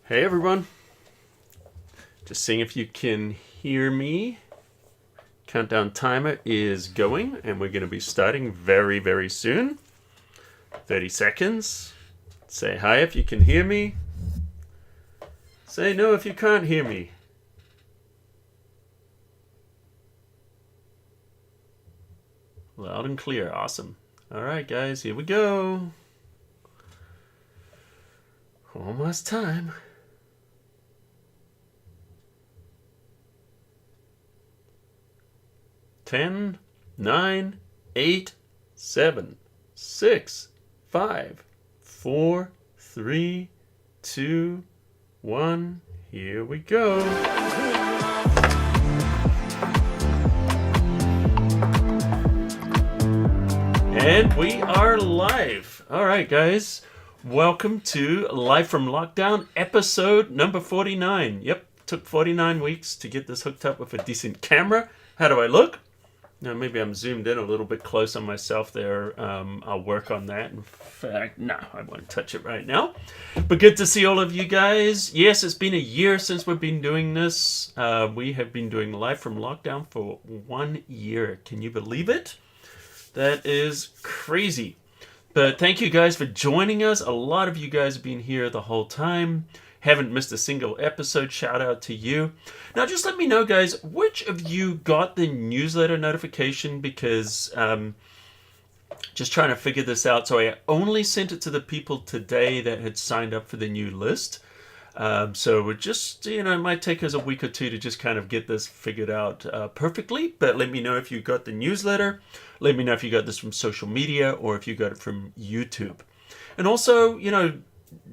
Hey everyone, just seeing if you can hear me. Countdown timer is going and we're going to be starting very, very soon. 30 seconds. Say hi if you can hear me. Say no if you can't hear me. Loud and clear, awesome. Alright guys, here we go. Almost time. 10, 9, 8, 7, 6, 5, 4, 3, 2, 1. Here we go. And we are live. All right, guys. Welcome to Live from Lockdown, episode number 49. Yep, took 49 weeks to get this hooked up with a decent camera. How do I look? Now, maybe I'm zoomed in a little bit close on myself there. I'll work on that. In fact, no, I won't touch it right now. But good to see all of you guys. Yes, it's been a year since we've been doing this. We have been doing Live from Lockdown for 1 year. Can you believe it? That is crazy. But thank you guys for joining us. A lot of you guys have been here the whole time. Haven't missed a single episode. Shout out to you. Now, just let me know, guys, which of you got the newsletter notification, because just trying to figure this out. So I only sent it to the people today that had signed up for the new list. So we're just, it might take us a week or two to just kind of get this figured out perfectly. But let me know if you got the newsletter. Let me know if you got this from social media or if you got it from YouTube. And also,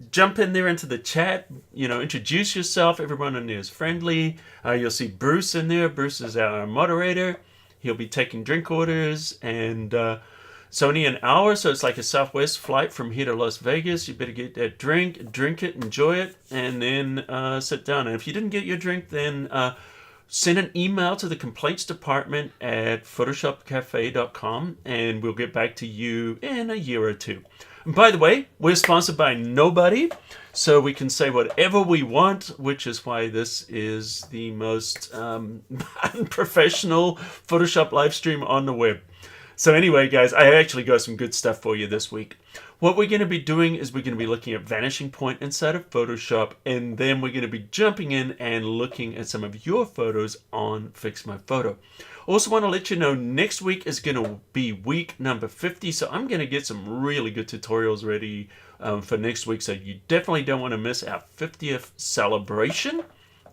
jump in there into the chat, introduce yourself. Everyone in there is friendly. You'll see Bruce in there. Bruce is our moderator. He'll be taking drink orders, and it's only an hour, so it's like a Southwest flight from here to Las Vegas. You better get that drink it, enjoy it, and then sit down. And if you didn't get your drink, then send an email to the complaints department at photoshopcafe.com, and we'll get back to you in a year or two. And by the way, we're sponsored by nobody, so we can say whatever we want, which is why this is the most unprofessional Photoshop live stream on the web. So anyway, guys, I actually got some good stuff for you this week. What we're going to be doing is we're going to be looking at Vanishing Point inside of Photoshop, and then we're going to be jumping in and looking at some of your photos on Fix My Photo. Also want to let you know, next week is going to be week number 50, so I'm going to get some really good tutorials ready for next week, so you definitely don't want to miss our 50th celebration.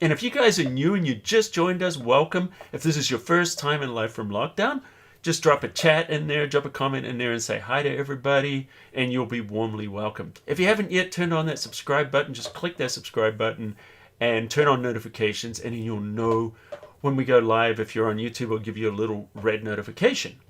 And if you guys are new and you just joined us, welcome. If this is your first time in Live from Lockdown, just drop a chat in there, drop a comment in there and say hi to everybody, and you'll be warmly welcomed. If you haven't yet turned on that subscribe button, just click that subscribe button and turn on notifications, and then you'll know when we go live. If you're on YouTube, it'll give you a little red notification.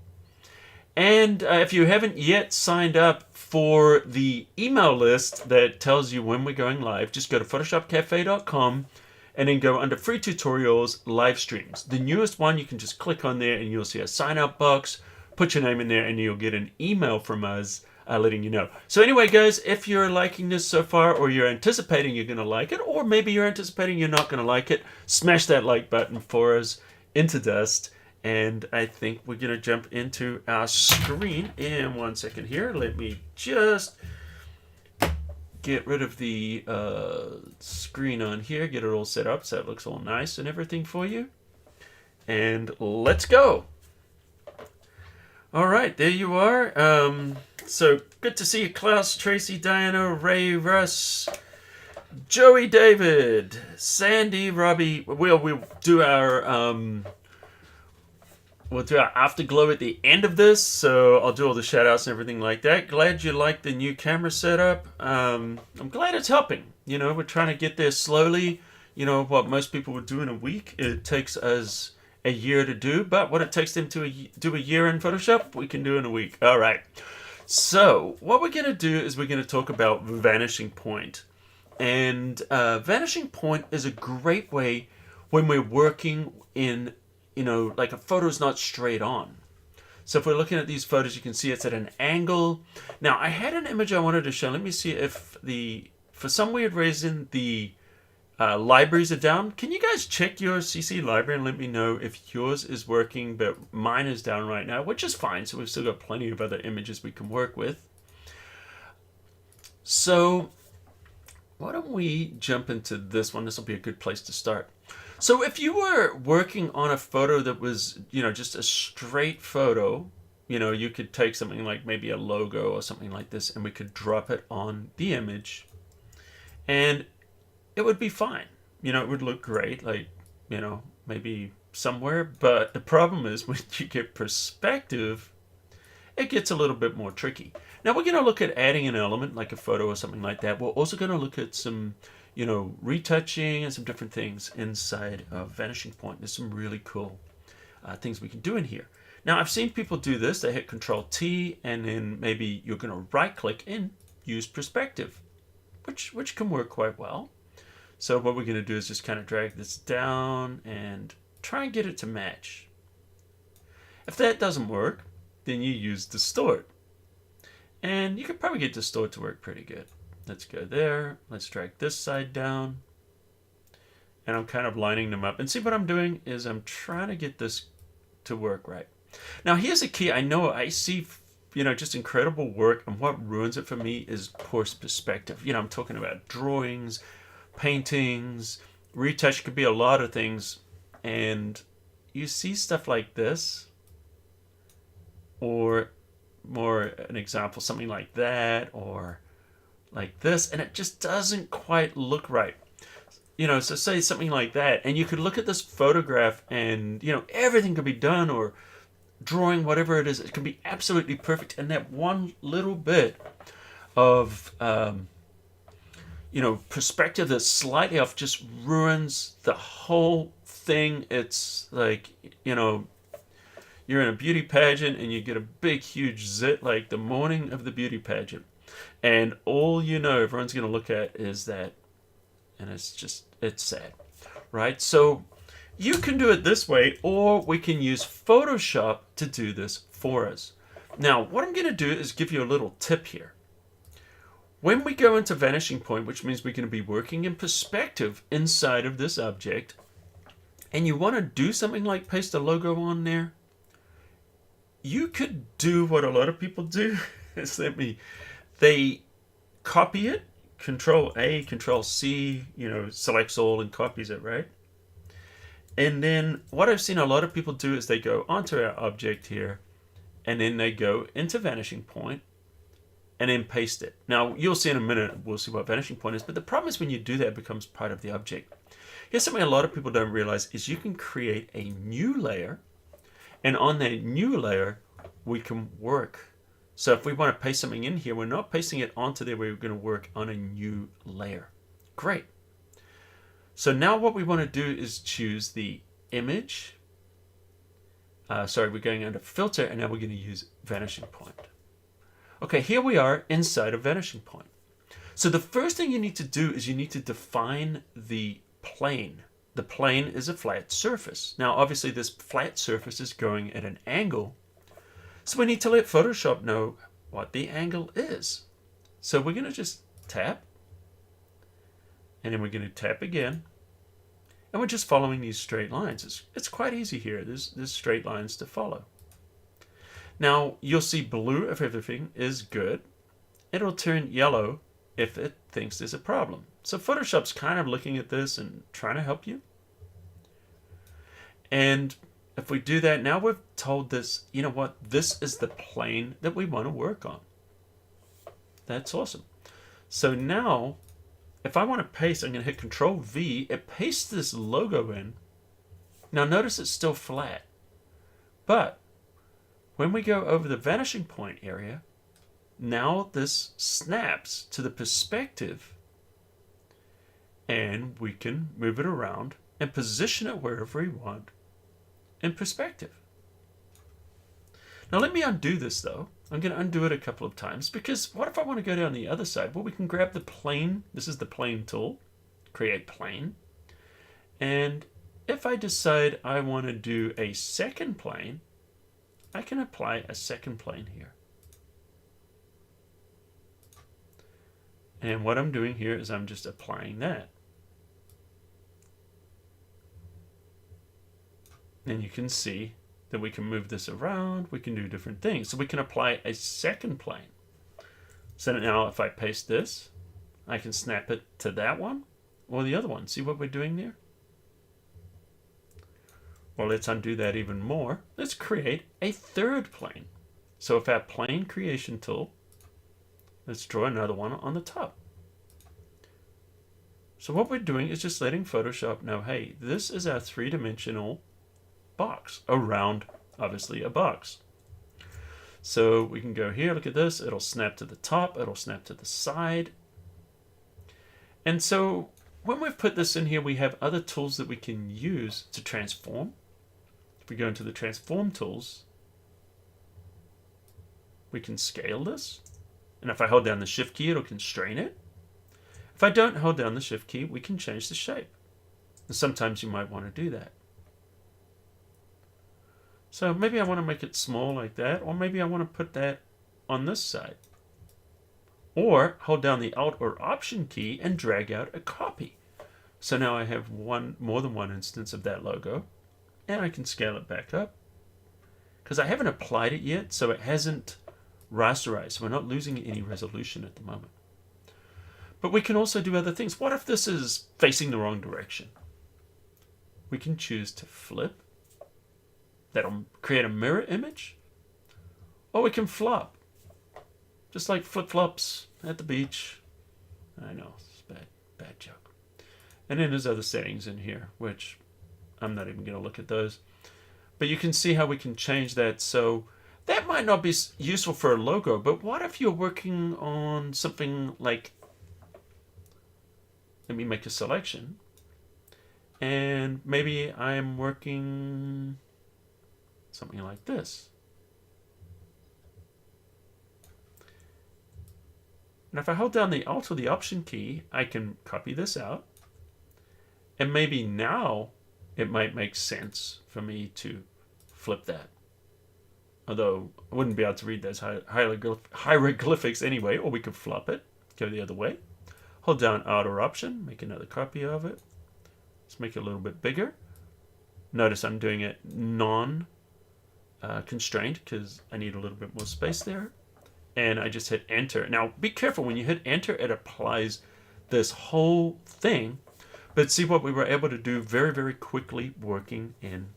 And if you haven't yet signed up for the email list that tells you when we're going live, just go to photoshopcafe.com and then go under free tutorials, live streams. The newest one, you can just click on there and you'll see a sign up box, put your name in there, and you'll get an email from us letting you know. So anyway, guys, if you're liking this so far, or you're anticipating you're going to like it, or maybe you're anticipating you're not going to like it, smash that like button for us into dust. And I think we're going to jump into our screen in 1 second here. Let me just get rid of the screen on here, get it all set up so it looks all nice and everything for you. And let's go. All right, there you are. So good to see you, Klaus, Tracy, Diana, Ray, Russ, Joey, David, Sandy, Robbie. We'll do our afterglow at the end of this, so I'll do all the shout outs and everything like that. Glad you like the new camera setup. I'm glad it's helping. We're trying to get there slowly. What most people would do in a week, it takes us a year to do, but what it takes them to do a year in Photoshop, we can do in a week. All right. So what we're going to do is we're going to talk about Vanishing Point. And Vanishing Point is a great way when we're working in, like a photo's not straight on. So if we're looking at these photos, you can see it's at an angle. Now, I had an image I wanted to show. Let me see if for some weird reason, the Libraries are down. Can you guys check your CC library and let me know if yours is working, but mine is down right now, which is fine. So we've still got plenty of other images we can work with. So why don't we jump into this one? This will be a good place to start. So if you were working on a photo that was, just a straight photo, you could take something like maybe a logo or something like this, and we could drop it on the image, and it would be fine. It would look great, like, maybe somewhere. But the problem is when you get perspective, it gets a little bit more tricky. Now we're going to look at adding an element like a photo or something like that. We're also going to look at some, retouching and some different things inside of Vanishing Point. There's some really cool things we can do in here. Now I've seen people do this. They hit Control T, and then maybe you're going to right click and use perspective, which can work quite well. So what we're going to do is just kind of drag this down and try and get it to match. If that doesn't work, then you use distort. And you can probably get distort to work pretty good. Let's go there. Let's drag this side down. And I'm kind of lining them up. And see, what I'm doing is I'm trying to get this to work right. Now here's a key. I know I see, just incredible work, and what ruins it for me is poor perspective. I'm talking about drawings, paintings, retouch, could be a lot of things, and you see stuff like this, or more an example, something like that, or like this, and it just doesn't quite look right. So say something like that, and you could look at this photograph and everything could be done, or drawing, whatever it is, it can be absolutely perfect, and that one little bit of perspective that's slightly off just ruins the whole thing. It's like, you're in a beauty pageant and you get a big, huge zit like the morning of the beauty pageant. And all everyone's going to look at is that. And it's sad, right? So you can do it this way, or we can use Photoshop to do this for us. Now, what I'm going to do is give you a little tip here. When we go into Vanishing Point, which means we're going to be working in perspective inside of this object, and you want to do something like paste a logo on there, you could do what a lot of people do. They copy it, Control A, Control C, selects all and copies it, right? And then what I've seen a lot of people do is they go onto our object here, and then they go into Vanishing Point, and then paste it. Now, you'll see in a minute, we'll see what Vanishing Point is, but the problem is when you do that, it becomes part of the object. Here's something a lot of people don't realize is you can create a new layer, and on that new layer, we can work. So if we want to paste something in here, we're not pasting it onto there, we're going to work on a new layer. Great. So now what we want to do is choose the image. We're going under filter, and now we're going to use Vanishing Point. Okay, here we are inside of Vanishing Point. So the first thing you need to do is you need to define the plane. The plane is a flat surface. Now, obviously, this flat surface is going at an angle, so we need to let Photoshop know what the angle is. So we're going to just tap, and then we're going to tap again, and we're just following these straight lines. It's quite easy here. There's straight lines to follow. Now, you'll see blue if everything is good. It'll turn yellow if it thinks there's a problem. So Photoshop's kind of looking at this and trying to help you. And if we do that, now we've told this, you know what, this is the plane that we want to work on. That's awesome. So now, if I want to paste, I'm going to hit Control V. It pastes this logo in. Now notice it's still flat. But when we go over the Vanishing Point area, now this snaps to the perspective, and we can move it around and position it wherever we want in perspective. Now let me undo this though. I'm going to undo it a couple of times, because what if I want to go down the other side? Well, we can grab the plane. This is the plane tool. Create plane. And if I decide I want to do a second plane, I can apply a second plane here. And what I'm doing here is I'm just applying that. And you can see that we can move this around. We can do different things. So we can apply a second plane. So now if I paste this, I can snap it to that one or the other one. See what we're doing there? Well, let's undo that even more. Let's create a third plane. So with our plane creation tool, let's draw another one on the top. So what we're doing is just letting Photoshop know, hey, this is our three-dimensional box around, obviously, a box. So we can go here, look at this. It'll snap to the top. It'll snap to the side. And so when we've put this in here, we have other tools that we can use to transform. If we go into the transform tools, we can scale this. And if I hold down the shift key, it'll constrain it. If I don't hold down the shift key, we can change the shape. And sometimes you might want to do that. So maybe I want to make it small like that, or maybe I want to put that on this side. Or hold down the Alt or Option key and drag out a copy. So now I have more than one instance of that logo, and I can scale it back up. Because I haven't applied it yet, so it hasn't rasterized. So we're not losing any resolution at the moment. But we can also do other things. What if this is facing the wrong direction? We can choose to flip. That'll create a mirror image. Or we can flop. Just like flip-flops at the beach. I know, it's a bad joke. And then there's other settings in here, which I'm not even going to look at those. But you can see how we can change that. So that might not be useful for a logo, but what if you're working on something like, let me make a selection. And maybe I'm working something like this. And if I hold down the Alt or the Option key, I can copy this out. And maybe now it might make sense for me to flip that. Although I wouldn't be able to read those hieroglyphics anyway, or we could flop it, go the other way. Hold down Alt or Option, make another copy of it. Let's make it a little bit bigger. Notice I'm doing it non-constrained because I need a little bit more space there. And I just hit Enter. Now, be careful. When you hit Enter, it applies this whole thing. But see what we were able to do very, very quickly working in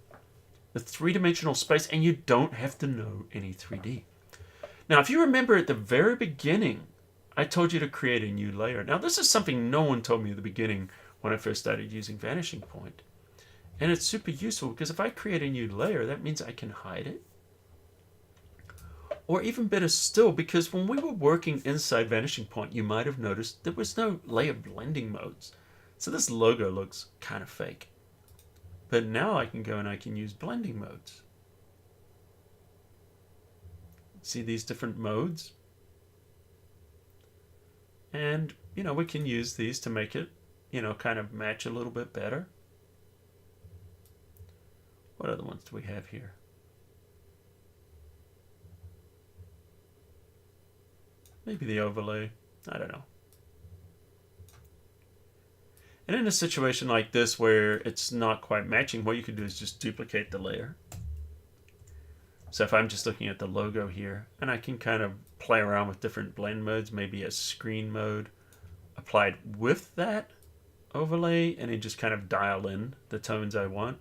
the three-dimensional space. And you don't have to know any 3D. Now, if you remember at the very beginning, I told you to create a new layer. Now, this is something no one told me at the beginning when I first started using Vanishing Point. And it's super useful because if I create a new layer, that means I can hide it. Or even better still, because when we were working inside Vanishing Point, you might have noticed there was no layer blending modes. So this logo looks kind of fake. But now I can go and I can use blending modes. See these different modes? And, we can use these to make it, kind of match a little bit better. What other ones do we have here? Maybe the overlay. I don't know. And in a situation like this where it's not quite matching, what you could do is just duplicate the layer. So if I'm just looking at the logo here, and I can kind of play around with different blend modes, maybe a screen mode applied with that overlay, and then just kind of dial in the tones I want.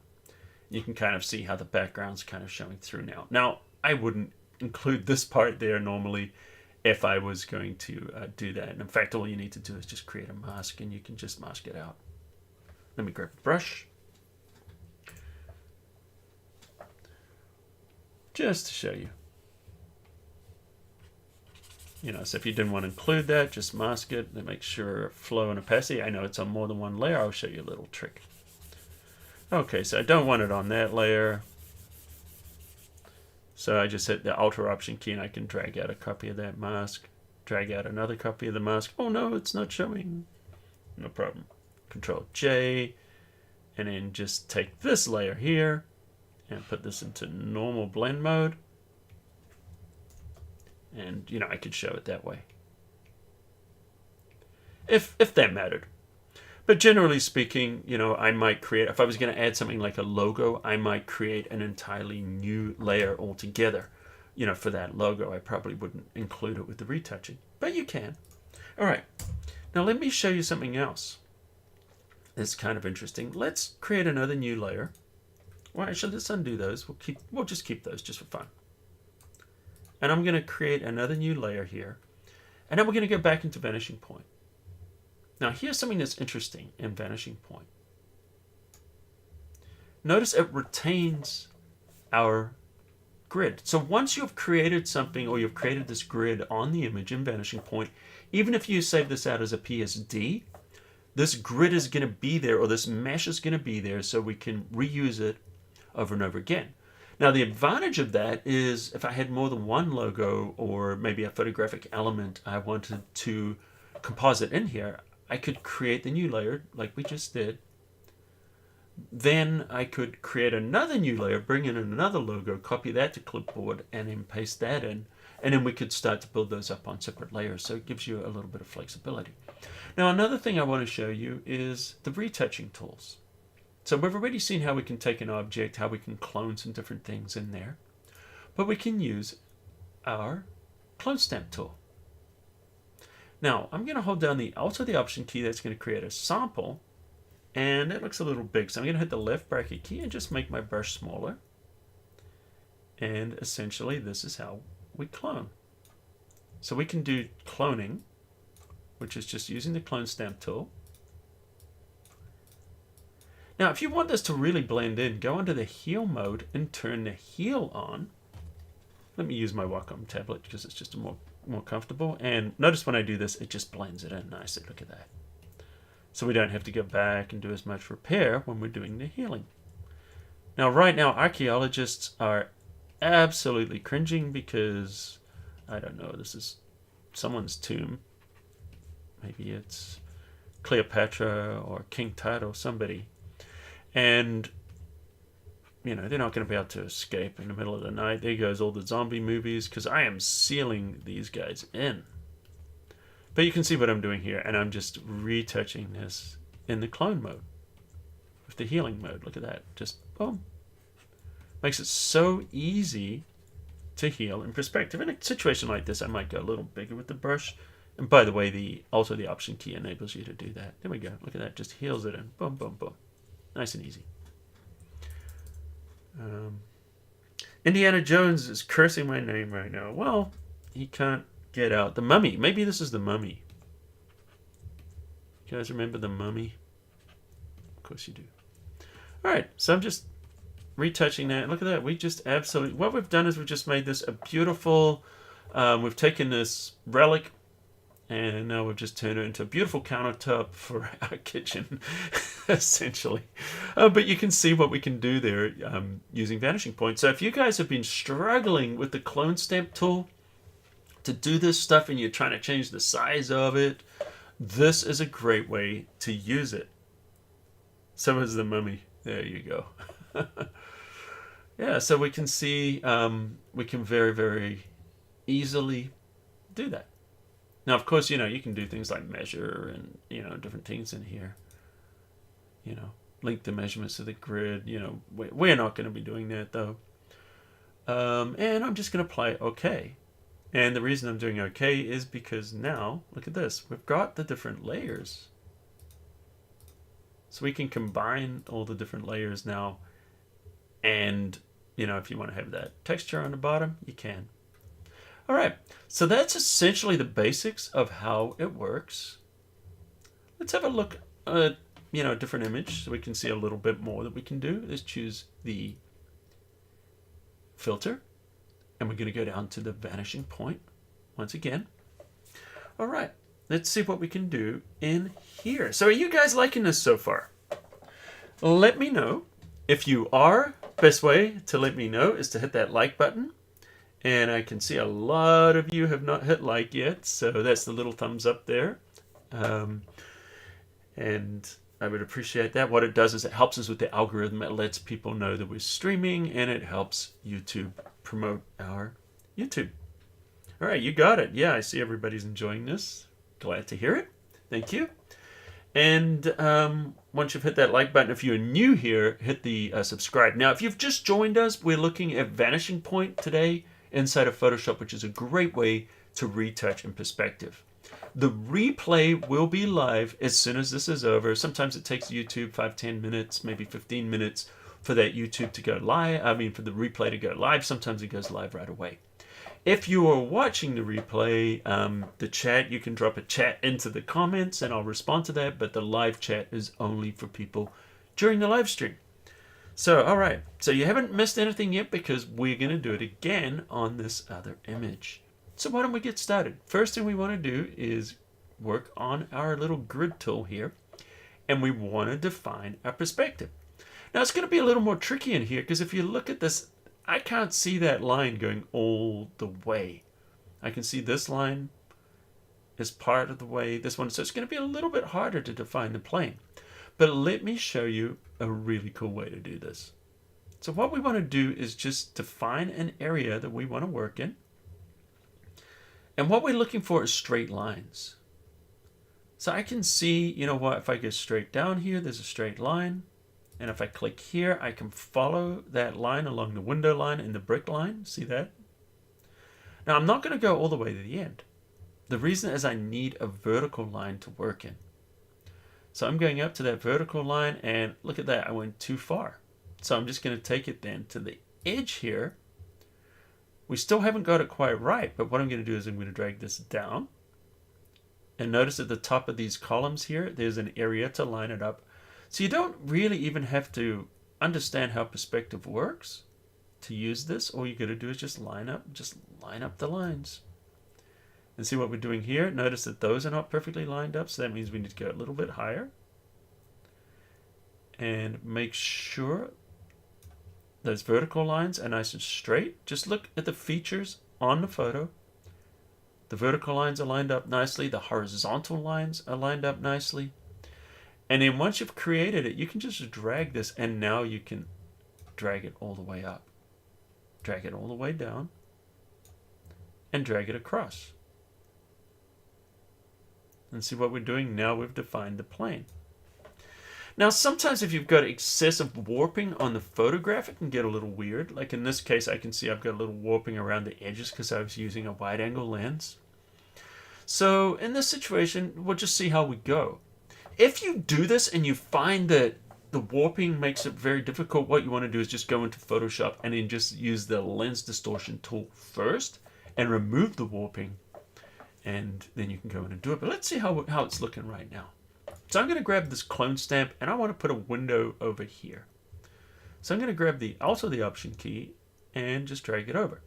You can kind of see how the background's kind of showing through now. Now, I wouldn't include this part there normally if I was going to do that. And in fact, all you need to do is just create a mask, and you can just mask it out. Let me grab a brush. Just to show you. So if you didn't want to include that, just mask it and make sure flow and opacity. I know it's on more than one layer. I'll show you a little trick. Okay, so I don't want it on that layer. So I just hit the Alt or Option key and I can drag out a copy of that mask. Drag out another copy of the mask. Oh no, it's not showing. No problem. Control J. And then just take this layer here and put this into normal blend mode. And, I could show it that way. If that mattered. But generally speaking, you know, I might create, if I was going to add something like a logo, I might create an entirely new layer altogether. You know, for that logo, I probably wouldn't include it with the retouching, but you can. All right, now let me show you something else. It's kind of interesting. Let's create another new layer. Well, actually, let's undo those. We'll just keep those just for fun. And I'm going to create another new layer here, and then we're going to go back into Vanishing Point. Now, here's something that's interesting in Vanishing Point. Notice it retains our grid. So once you've created something, or you've created this grid on the image in Vanishing Point, even if you save this out as a PSD, this grid is going to be there, or this mesh is going to be there, so we can reuse it over and over again. Now, the advantage of that is if I had more than one logo, or maybe a photographic element I wanted to composite in here, I could create the new layer like we just did. Then I could create another new layer, bring in another logo, copy that to clipboard, and then paste that in. And then we could start to build those up on separate layers. So it gives you a little bit of flexibility. Now, another thing I want to show you is the retouching tools. So we've already seen how we can take an object, how we can clone some different things in there. But we can use our clone stamp tool. Now, I'm going to hold down the Alt or the Option key. That's going to create a sample. And it looks a little big. So I'm going to hit the left bracket key and just make my brush smaller. And essentially, this is how we clone. So we can do cloning, which is just using the clone stamp tool. Now, if you want this to really blend in, go into the heal mode and turn the heal on. Let me use my Wacom tablet because it's just more comfortable. And notice when I do this, it just blends it in nicely. Look at that. So we don't have to go back and do as much repair when we're doing the healing. Now, right now, archaeologists are absolutely cringing because, I don't know, this is someone's tomb. Maybe it's Cleopatra or King Tut or somebody. And, you know, they're not going to be able to escape in the middle of the night. There goes all the zombie movies, because I am sealing these guys in. But you can see what I'm doing here, and I'm just retouching this in the clone mode with the healing mode. Look at that. Just boom. Makes it so easy to heal in perspective. In a situation like this, I might go a little bigger with the brush. And by the way, also the Option key enables you to do that. There we go. Look at that. Just heals it in. Boom, boom, boom. Nice and easy. Indiana Jones is cursing my name right now. Well, he can't get out. The Mummy. Maybe this is the Mummy. You guys remember the Mummy? Of course you do. All right, so I'm just retouching that. Look at that. We just absolutely... What we've done is we've just made this a beautiful... we've taken this relic, and now we've just turned it into a beautiful countertop for our kitchen, essentially. But you can see what we can do there using Vanishing Point. So if you guys have been struggling with the clone stamp tool to do this stuff and you're trying to change the size of it, this is a great way to use it. So is the Mummy. There you go. Yeah, so we can see we can very, very easily do that. Now, of course, you know, you can do things like measure and, you know, different things in here. You know, link the measurements to the grid. You know, we're not going to be doing that, though. And I'm just going to apply OK. And the reason I'm doing OK is because now, look at this. We've got the different layers. So we can combine all the different layers now. And, you know, if you want to have that texture on the bottom, you can. All right, so that's essentially the basics of how it works. Let's have a look at, you know, a different image so we can see a little bit more that we can do. Let's choose the filter, and we're going to go down to the Vanishing Point once again. All right, let's see what we can do in here. So are you guys liking this so far? Let me know. If you are, best way to let me know is to hit that like button. And I can see a lot of you have not hit like yet, so that's the little thumbs up there. And I would appreciate that. What it does is it helps us with the algorithm. It lets people know that we're streaming, and it helps YouTube promote our YouTube. All right, you got it. Yeah, I see everybody's enjoying this. Glad to hear it. Thank you. And once you've hit that like button, if you're new here, hit the subscribe. Now, if you've just joined us, we're looking at Vanishing Point today inside of Photoshop, which is a great way to retouch in perspective. The replay will be live as soon as this is over. Sometimes it takes YouTube 5-10 minutes, maybe 15 minutes for that YouTube to go live. For the replay to go live. Sometimes it goes live right away. If you are watching the replay, the chat, you can drop a chat into the comments and I'll respond to that, but the live chat is only for people during the live stream. So, all right. So you haven't missed anything yet because we're going to do it again on this other image. So why don't we get started? First thing we want to do is work on our little grid tool here, and we want to define our perspective. Now it's going to be a little more tricky in here because if you look at this, I can't see that line going all the way. I can see this line is part of the way, this one. So it's going to be a little bit harder to define the plane. But let me show you a really cool way to do this. So what we want to do is just define an area that we want to work in. And what we're looking for is straight lines. So I can see, you know what, if I go straight down here, there's a straight line. And if I click here, I can follow that line along the window line and the brick line. See that? Now, I'm not going to go all the way to the end. The reason is I need a vertical line to work in. So I'm going up to that vertical line, and look at that. I went too far. So I'm just going to take it then to the edge here. We still haven't got it quite right, but what I'm going to do is I'm going to drag this down. And notice at the top of these columns here, there's an area to line it up. So you don't really even have to understand how perspective works to use this. All you got to do is just line up the lines. And see what we're doing here? Notice that those are not perfectly lined up, so that means we need to go a little bit higher. And make sure those vertical lines are nice and straight. Just look at the features on the photo. The vertical lines are lined up nicely. The horizontal lines are lined up nicely. And then once you've created it, you can just drag this, and now you can drag it all the way up. Drag it all the way down. And drag it across. And see what we're doing now? We've defined the plane. Now, sometimes if you've got excessive warping on the photograph, it can get a little weird. Like in this case, I can see I've got a little warping around the edges because I was using a wide-angle lens. So in this situation, we'll just see how we go. If you do this and you find that the warping makes it very difficult, what you want to do is just go into Photoshop and then just use the lens distortion tool first and remove the warping. And then you can go in and do it. But let's see how it's looking right now. So I'm going to grab this clone stamp and I want to put a window over here. So I'm going to grab also the Option key and just drag it over.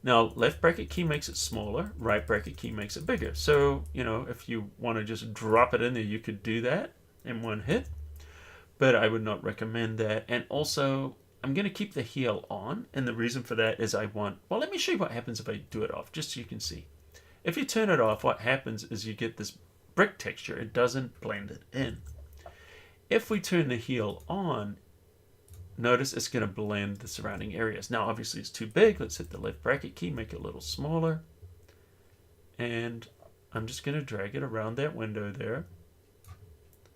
Now, left bracket key makes it smaller, right bracket key makes it bigger. So, you know, if you want to just drop it in there, you could do that in one hit. But I would not recommend that. And also, I'm going to keep the heel on. And the reason for that is well, let me show you what happens if I do it off, just so you can see. If you turn it off, what happens is you get this brick texture. It doesn't blend it in. If we turn the heel on, notice it's going to blend the surrounding areas. Now, obviously, it's too big. Let's hit the left bracket key, make it a little smaller. And I'm just going to drag it around that window there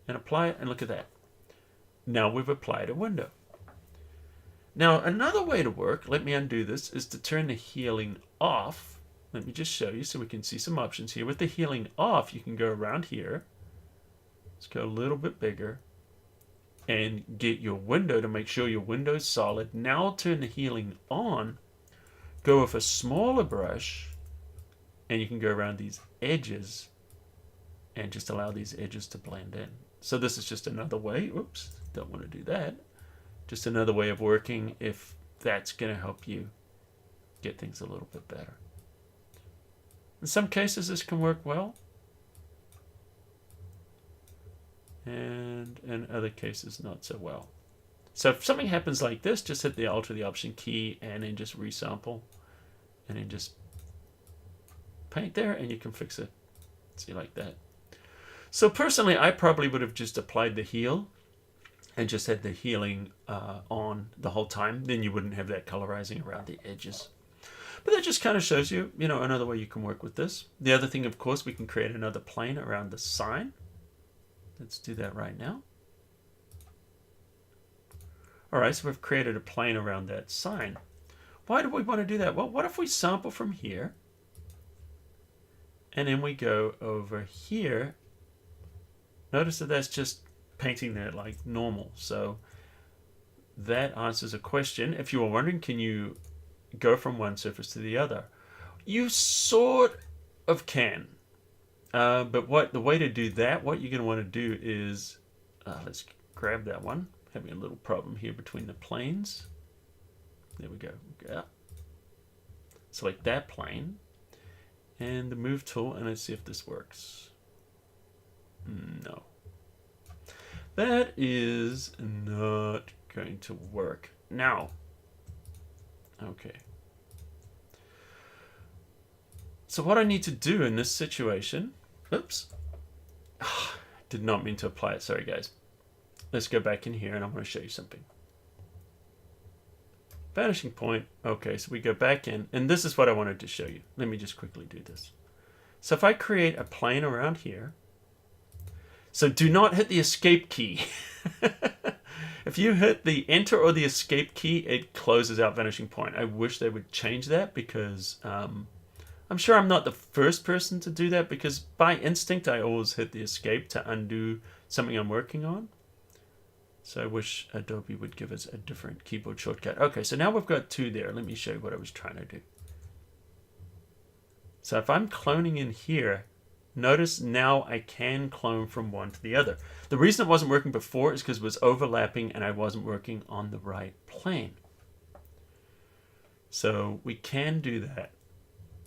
and apply it. And look at that. Now we've applied a window. Now, another way to work, let me undo this, is to turn the healing off. Let me just show you so we can see some options here. With the healing off, you can go around here. Let's go a little bit bigger. And get your window to make sure your window is solid. Now turn the healing on. Go with a smaller brush. And you can go around these edges. And just allow these edges to blend in. So this is just another way. Oops, don't want to do that. Just another way of working if that's going to help you get things a little bit better. In some cases, this can work well. And in other cases, not so well. So if something happens like this, just hit the Alt or the Option key and then just resample. And then just paint there and you can fix it. See, like that. So personally, I probably would have just applied the heel and just had the healing on the whole time. Then you wouldn't have that colorizing around the edges. But that just kind of shows you, another way you can work with this. The other thing, of course, we can create another plane around the sign. Let's do that right now. All right, so we've created a plane around that sign. Why do we want to do that? Well, what if we sample from here and then we go over here? Notice that that's just painting there like normal. So that answers a question. If you were wondering, can you go from one surface to the other? You sort of can. But the way to do that, what you're going to want to do is, let's grab that one. Having a little problem here between the planes. There we go. Yeah. Select that plane and the move tool, and let's see if this works. No. That is not going to work. Now, okay. So what I need to do in this situation, oops, did not mean to apply it, sorry guys. Let's go back in here and I'm going to show you something. Vanishing point, okay, so we go back in, and this is what I wanted to show you. Let me just quickly do this. So if I create a plane around here, so do not hit the escape key. If you hit the enter or the escape key, it closes out vanishing point. I wish they would change that because I'm sure I'm not the first person to do that, because by instinct I always hit the escape to undo something I'm working on. So I wish Adobe would give us a different keyboard shortcut. Okay, so now we've got two there. Let me show you what I was trying to do. So if I'm cloning in here, notice now I can clone from one to the other. The reason it wasn't working before is because it was overlapping and I wasn't working on the right plane. So we can do that.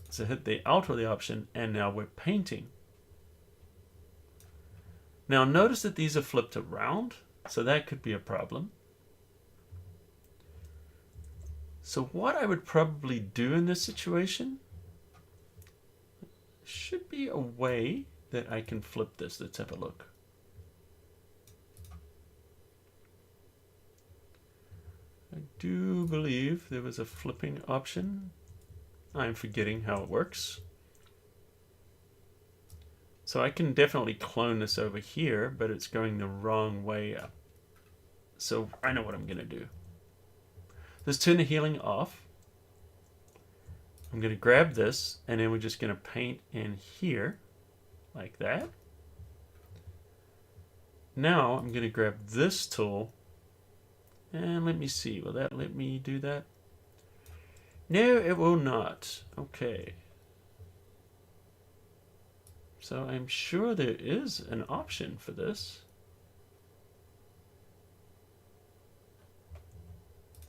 So hit the Alt or the Option, and now we're painting. Now notice that these are flipped around, so that could be a problem. So what I would probably do in this situation, should be a way that I can flip this. Let's have a look. I do believe there was a flipping option. I'm forgetting how it works. So I can definitely clone this over here, but it's going the wrong way up. So I know what I'm going to do. Let's turn the healing off. I'm going to grab this, and then we're just going to paint in here, like that. Now I'm going to grab this tool, and let me see, will that let me do that? No, it will not. Okay. So I'm sure there is an option for this.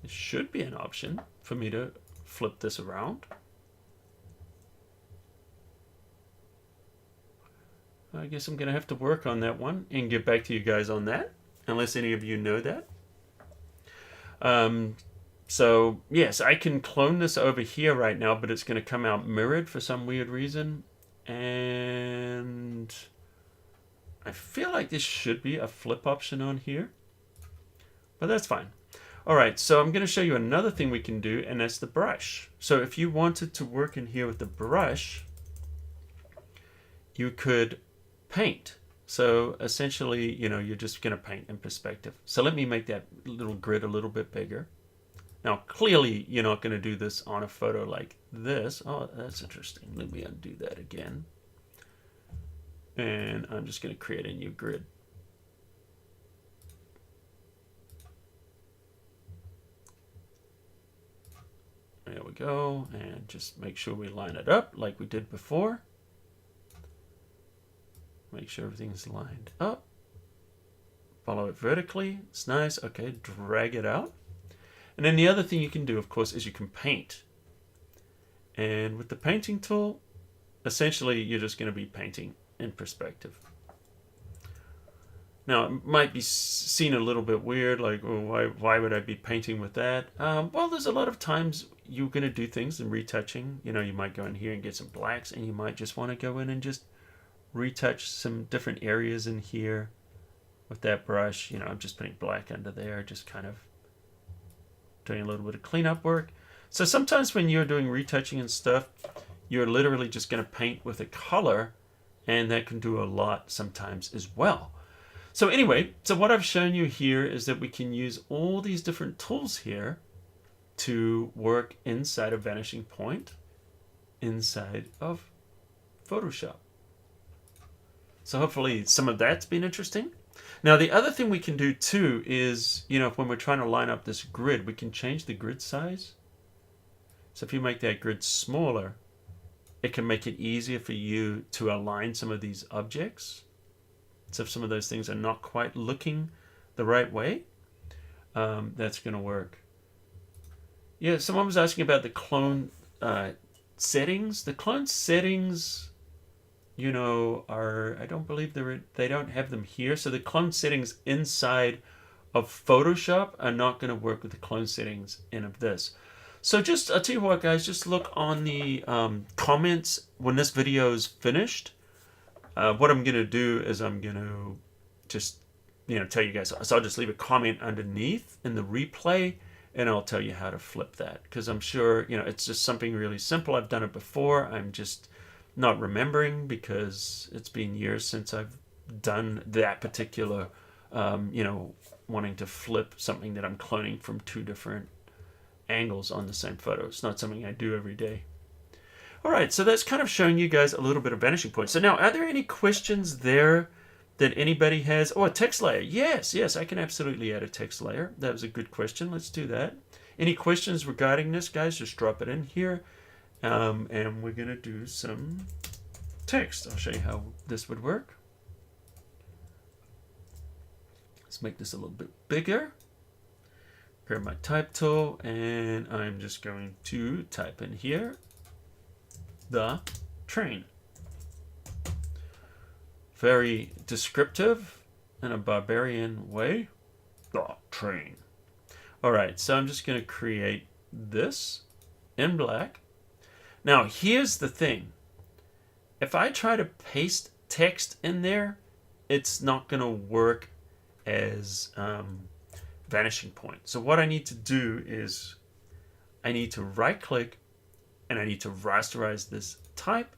There should be an option for me to flip this around. I guess I'm going to have to work on that one and get back to you guys on that, unless any of you know that. So yes, I can clone this over here right now, but it's going to come out mirrored for some weird reason. And I feel like this should be a flip option on here, but that's fine. All right, so I'm going to show you another thing we can do, and that's the brush. So if you wanted to work in here with the brush, you could paint. So essentially, you know, you're just going to paint in perspective. So let me make that little grid a little bit bigger. Now, clearly, you're not going to do this on a photo like this. Oh, that's interesting. Let me undo that again. And I'm just going to create a new grid. There we go. And just make sure we line it up like we did before. Make sure everything's lined up. Follow it vertically. It's nice. Okay, drag it out. And then the other thing you can do, of course, is you can paint. And with the painting tool, essentially you're just going to be painting in perspective. Now, it might be seen a little bit weird, like, oh, why would I be painting with that? Well, there's a lot of times you're going to do things in retouching. You know, you might go in here and get some blacks, and you might just want to go in and just retouch some different areas in here with that brush. You know, I'm just putting black under there, just kind of doing a little bit of cleanup work. So sometimes when you're doing retouching and stuff, you're literally just going to paint with a color, and that can do a lot sometimes as well. So anyway, so what I've shown you here is that we can use all these different tools here to work inside of Vanishing Point, inside of Photoshop. So hopefully some of that's been interesting. Now the other thing we can do too is, you know, when we're trying to line up this grid, we can change the grid size. So if you make that grid smaller, it can make it easier for you to align some of these objects. So if some of those things are not quite looking the right way, that's going to work. Yeah, someone was asking about the clone settings. The clone settings, you know, I don't believe they don't have them here. So the clone settings inside of Photoshop are not going to work with the clone settings in of this. So just, I'll tell you what, guys, just look on the comments when this video is finished. What I'm going to do is I'm going to just, you know, tell you guys. So I'll just leave a comment underneath in the replay, and I'll tell you how to flip that. Because I'm sure, you know, it's just something really simple. I've done it before. I'm just not remembering because it's been years since I've done that particular, you know, wanting to flip something that I'm cloning from two different angles on the same photo. It's not something I do every day. All right, so that's kind of showing you guys a little bit of Vanishing Point. So now, are there any questions there that anybody has? Oh, a text layer. Yes, I can absolutely add a text layer. That was a good question. Let's do that. Any questions regarding this, guys? Just drop it in here. And we're going to do some text. I'll show you how this would work. Let's make this a little bit bigger. Grab my type tool, and I'm just going to type in here the train. Very descriptive in a barbarian way. The train. All right, so I'm just going to create this in black. Now, here's the thing. If I try to paste text in there, it's not going to work as Vanishing Point. So what I need to do is I need to right click and I need to rasterize this type.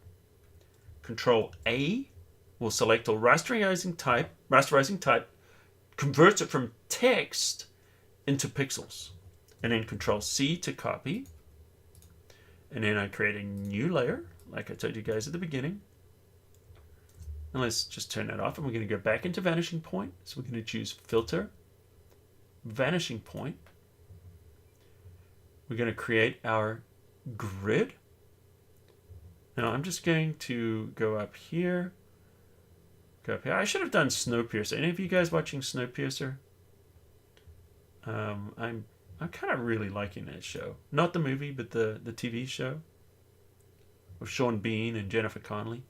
Control A will select all rasterizing type, converts it from text into pixels. And then Control C to copy. And then I create a new layer, like I told you guys at the beginning. And let's just turn that off, and we're going to go back into Vanishing Point. So we're going to choose Filter, Vanishing Point. We're going to create our grid. Now I'm just going to go up here. I should have done Snowpiercer. Any of you guys watching Snowpiercer? I'm kind of really liking that show. Not the movie, but the TV show with Sean Bean and Jennifer Connelly.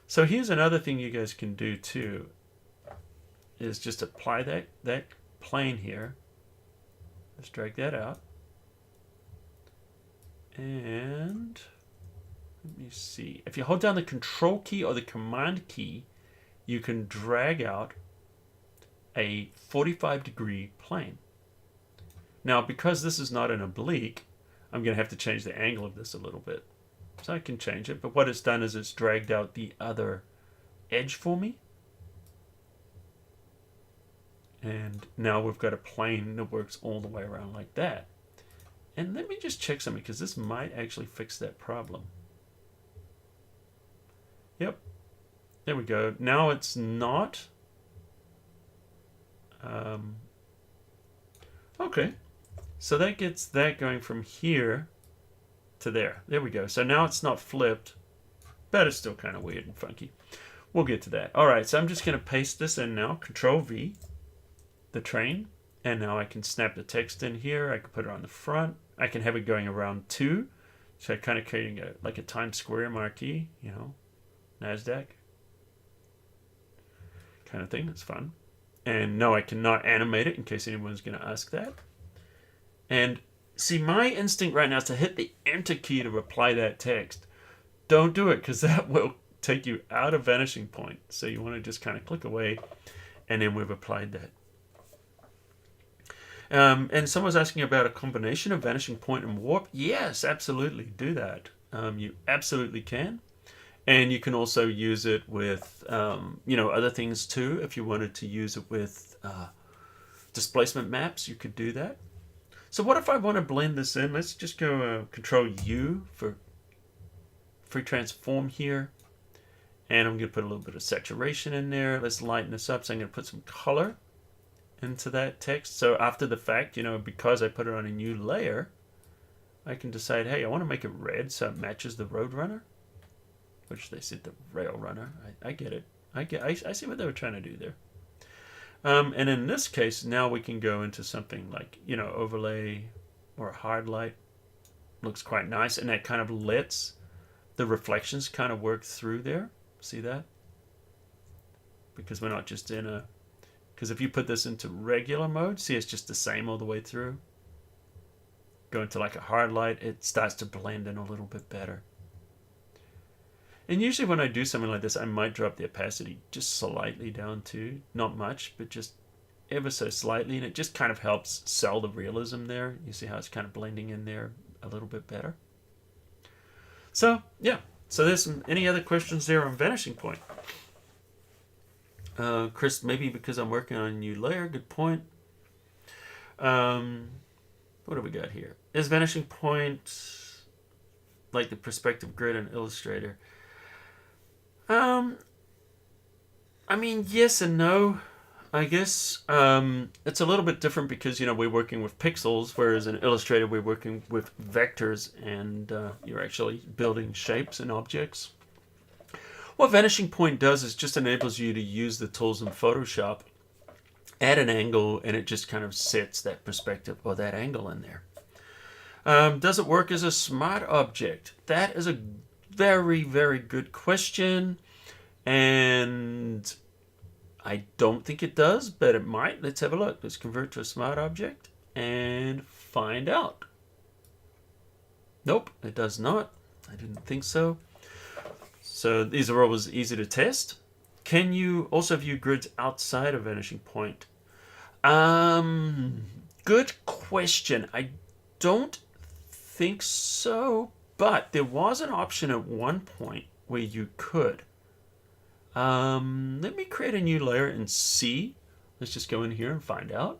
So here's another thing you guys can do too, is just apply that plane here. Let's drag that out. And let me see. If you hold down the Control key or the Command key, you can drag out a 45-degree plane. Now, because this is not an oblique, I'm going to have to change the angle of this a little bit. So I can change it, but what it's done is it's dragged out the other edge for me. And now we've got a plane that works all the way around like that. And let me just check something, because this might actually fix that problem. Yep. There we go. Now it's not. Okay. So that gets that going from here to there. There we go. So now it's not flipped, but it's still kind of weird and funky. We'll get to that. All right, so I'm just going to paste this in now. Control V, the train. And now I can snap the text in here. I can put it on the front. I can have it going around too. So I'm kind of creating like a Times Square marquee, you know, NASDAQ kind of thing. It's fun. And no, I cannot animate it in case anyone's going to ask that. And see, my instinct right now is to hit the Enter key to apply that text. Don't do it, because that will take you out of Vanishing Point. So you want to just kind of click away, and then we've applied that. And someone's asking about a combination of Vanishing Point and Warp. Yes, absolutely, do that. You absolutely can. And you can also use it with, other things too. If you wanted to use it with displacement maps, you could do that. So what if I want to blend this in? Let's just go Control U for free transform here. And I'm going to put a little bit of saturation in there. Let's lighten this up. So I'm going to put some color into that text. So after the fact, because I put it on a new layer, I can decide, hey, I want to make it red so it matches the Roadrunner. Which they said the Rail Runner. I get it. I see what they were trying to do there. And in this case, now we can go into something like, overlay or a hard light. Looks quite nice. And that kind of lets the reflections kind of work through there. See that? Because we're not just in a... Because if you put this into regular mode, see, it's just the same all the way through. Go into like a hard light, it starts to blend in a little bit better. And usually when I do something like this, I might drop the opacity just slightly down too. Not much, but just ever so slightly. And it just kind of helps sell the realism there. You see how it's kind of blending in there a little bit better. So, yeah. So there's any other questions there on Vanishing Point? Chris, maybe because I'm working on a new layer. Good point. What do we got here? Is Vanishing Point like the perspective grid in Illustrator? I mean, yes and no, I guess. It's a little bit different because, we're working with pixels, whereas in Illustrator we're working with vectors and you're actually building shapes and objects. What Vanishing Point does is just enables you to use the tools in Photoshop at an angle, and it just kind of sets that perspective or that angle in there. Does it work as a smart object? That is a very, very good question, and I don't think it does, but it might. Let's have a look. Let's convert to a smart object and find out. Nope, it does not. I didn't think so. So these are always easy to test. Can you also view grids outside of Vanishing Point? Good question. I don't think so, but there was an option at one point where you could. Let me create a new layer and see. Let's just go in here and find out.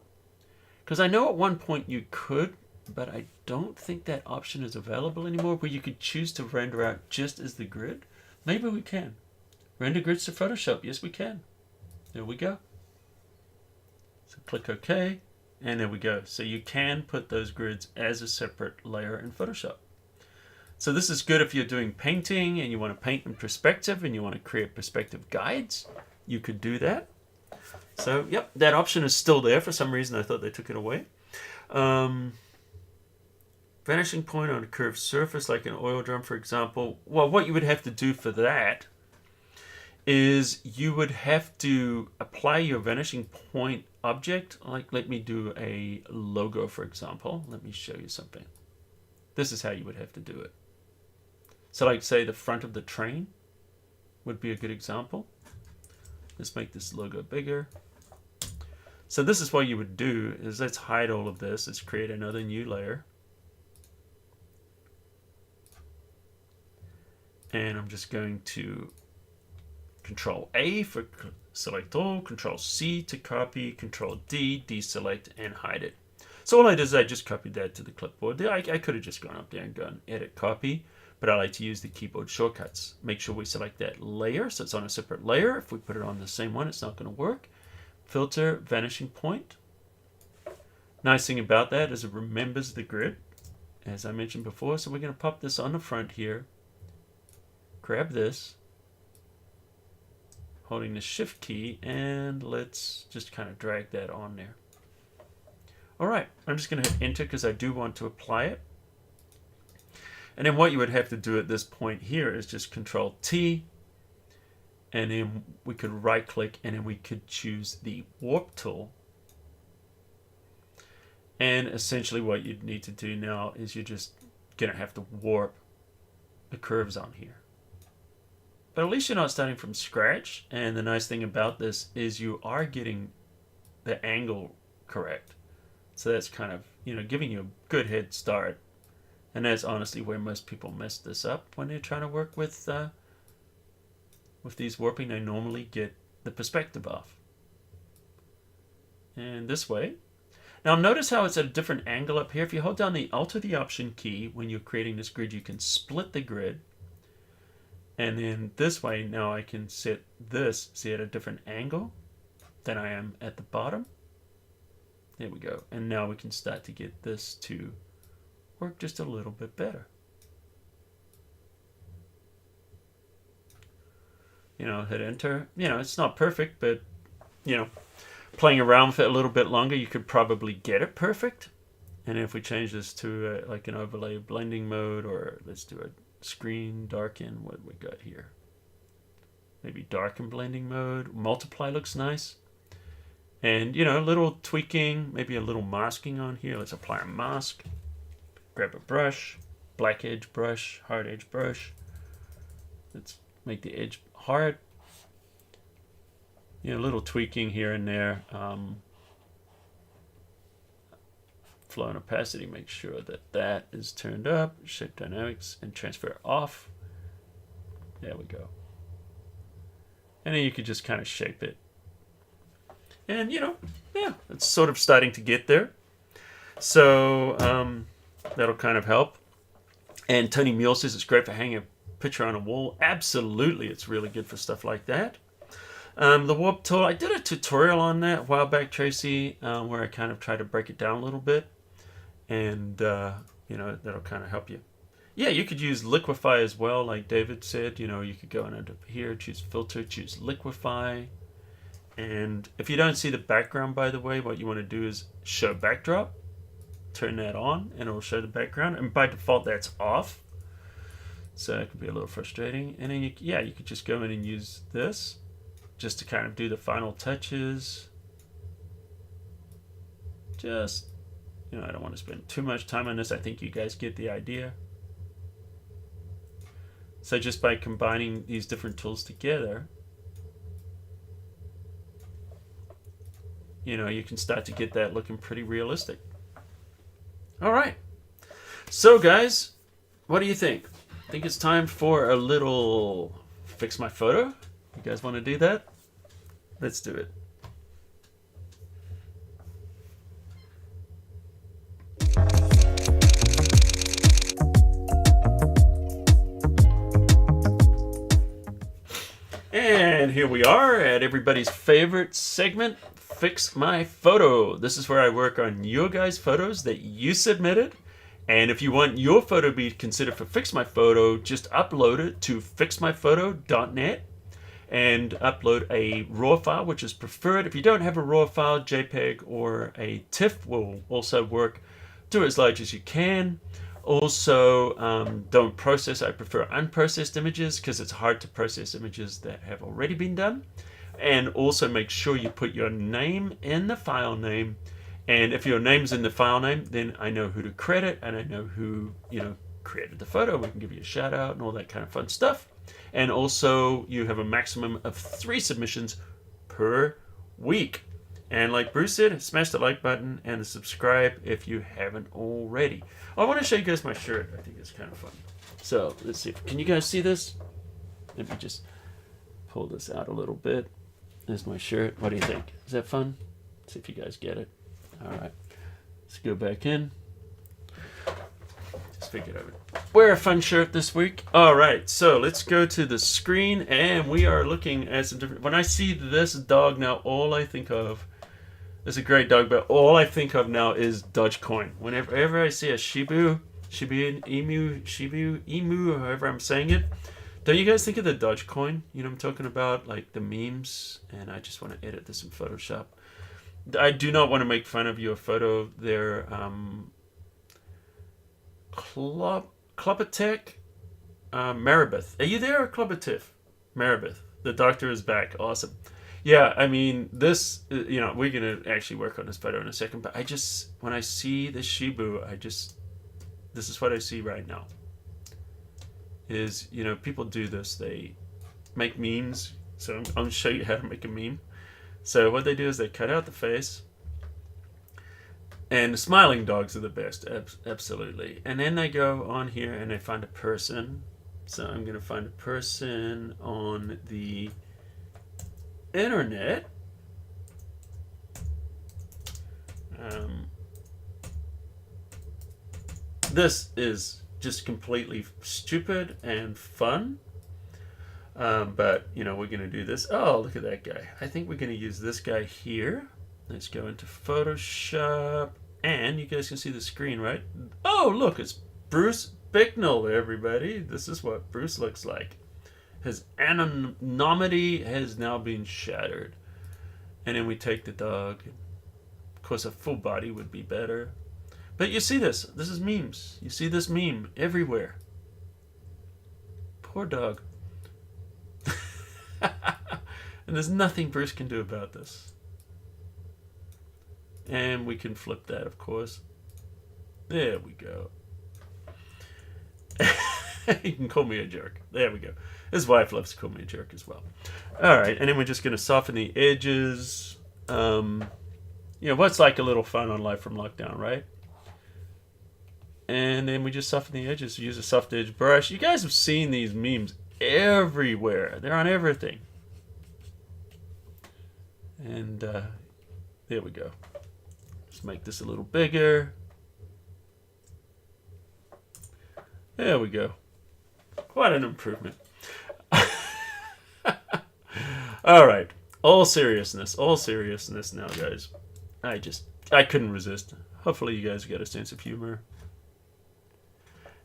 Because I know at one point you could, but I don't think that option is available anymore where you could choose to render out just as the grid. Maybe we can. Render grids to Photoshop. Yes, we can. There we go. So click OK, and there we go. So you can put those grids as a separate layer in Photoshop. So this is good if you're doing painting and you want to paint in perspective and you want to create perspective guides. You could do that. So, yep, that option is still there. For some reason, I thought they took it away. Vanishing point on a curved surface, like an oil drum, for example. Well, what you would have to do for that is you would have to apply your vanishing point object. Like, let me do a logo, for example. Let me show you something. This is how you would have to do it. So, like, say the front of the train would be a good example. Let's make this logo bigger. So this is what you would do, is let's hide all of this. Let's create another new layer. And I'm just going to Control A for select all, Control C to copy, Control D, deselect, and hide it. So all I did is I just copied that to the clipboard. I could have just gone up there and gone edit copy, but I like to use the keyboard shortcuts. Make sure we select that layer so it's on a separate layer. If we put it on the same one, it's not going to work. Filter, vanishing point. Nice thing about that is it remembers the grid, as I mentioned before. So we're going to pop this on the front here. Grab this, holding the shift key, and let's just kind of drag that on there. All right, I'm just going to hit enter because I do want to apply it. And then what you would have to do at this point here is just Control T, and then we could right click and then we could choose the warp tool. And essentially what you'd need to do now is you're just going to have to warp the curves on here. But at least you're not starting from scratch. And the nice thing about this is you are getting the angle correct. So that's kind of, giving you a good head start. And that's honestly where most people mess this up when they're trying to work with with these warping, I normally get the perspective off. And this way. Now notice how it's at a different angle up here. If you hold down the Alt or the Option key when you're creating this grid, you can split the grid. And then this way, now I can set this, see, at a different angle than I am at the bottom. There we go. And now we can start to get this to work just a little bit better. You know, hit enter. You know, it's not perfect, but, you know, playing around with it a little bit longer, you could probably get it perfect. And if we change this to like an overlay blending mode, or let's do a screen darken, what we got here? Maybe darken blending mode. Multiply looks nice. And, you know, a little tweaking, maybe a little masking on here. Let's apply a mask. Grab a brush, black edge brush, hard edge brush. Let's make the edge hard. You know, a little tweaking here and there. Flow and opacity, make sure that that is turned up. Shape dynamics and transfer off. There we go. And then you could just kind of shape it. And, you know, yeah, it's sort of starting to get there. So that'll kind of help. And Tony Mule says it's great for hanging a picture on a wall. Absolutely, it's really good for stuff like that. The warp tool, I did a tutorial on that a while back, Tracy, where I kind of tried to break it down a little bit. And, you know, that'll kind of help you. Yeah, you could use liquify as well, like David said. You know, you could go in under here, choose filter, choose liquify. And if you don't see the background, by the way, what you want to do is show backdrop. Turn that on, and it'll show the background. And by default, that's off. So it can be a little frustrating. And then, you could just go in and use this just to kind of do the final touches. Just, you know, I don't want to spend too much time on this. I think you guys get the idea. So just by combining these different tools together, you know, you can start to get that looking pretty realistic. All right. So, guys, what do you think? Think it's time for a little fix my photo? You guys want to do that? Let's do it. And here we are at everybody's favorite segment, Fix My Photo. This is where I work on your guys' photos that you submitted. And if you want your photo to be considered for Fix My Photo, just upload it to fixmyphoto.net and upload a RAW file, which is preferred. If you don't have a RAW file, JPEG or a TIFF will also work. Do it as large as you can. Also, don't process. I prefer unprocessed images because it's hard to process images that have already been done. And also make sure you put your name in the file name. And if your name's in the file name, then I know who to credit and I know who, you know, created the photo. We can give you a shout out and all that kind of fun stuff. And also you have a maximum of 3 submissions per week. And like Bruce said, smash the like button and subscribe if you haven't already. I want to show you guys my shirt. I think it's kind of fun. So let's see. Can you guys see this? Let me just pull this out a little bit. There's my shirt. What do you think? Is that fun? Let's see if you guys get it. All right. Let's go back in. Let's figure it out. Wear a fun shirt this week. All right. So let's go to the screen and we are looking at some different. When I see this dog now, all I think of. It's a great dog, but all I think of now is Dogecoin. Whenever I see a Shibu Emu, or however I'm saying it, don't you guys think of the Dogecoin? You know what I'm talking about? Like the memes, and I just want to edit this in Photoshop. I do not want to make fun of your photo there. Clubbertech, Maribeth. Are you there, Clubbertiff? Maribeth. The doctor is back. Awesome. Yeah, I mean, this, you know, we're going to actually work on this photo in a second, but I just, when I see the Shibu, this is what I see right now. Is, you know, people do this. They make memes. So I'm going to show you how to make a meme. So what they do is they cut out the face. And the smiling dogs are the best, absolutely. And then they go on here and they find a person. So I'm going to find a person on the internet. This is just completely stupid and fun. But, you know, we're going to do this. Oh, look at that guy. I think we're going to use this guy here. Let's go into Photoshop. And you guys can see the screen, right? Oh, look, it's Bruce Bicknell, everybody. This is what Bruce looks like. His anonymity has now been shattered. And then we take the dog. Of course, a full body would be better. But you see this. This is memes. You see this meme everywhere. Poor dog. And there's nothing Bruce can do about this. And we can flip that, of course. There we go. You can call me a jerk. There we go. His wife loves to call me a jerk as well. Alright, and then we're just going to soften the edges. You know, what's like a little fun on Life from Lockdown, right? And then we just soften the edges. Use a soft edge brush. You guys have seen these memes everywhere. They're on everything. And there we go. Let's make this a little bigger. There we go. Quite an improvement. Alright. All seriousness now, guys. I couldn't resist. Hopefully you guys got a sense of humor.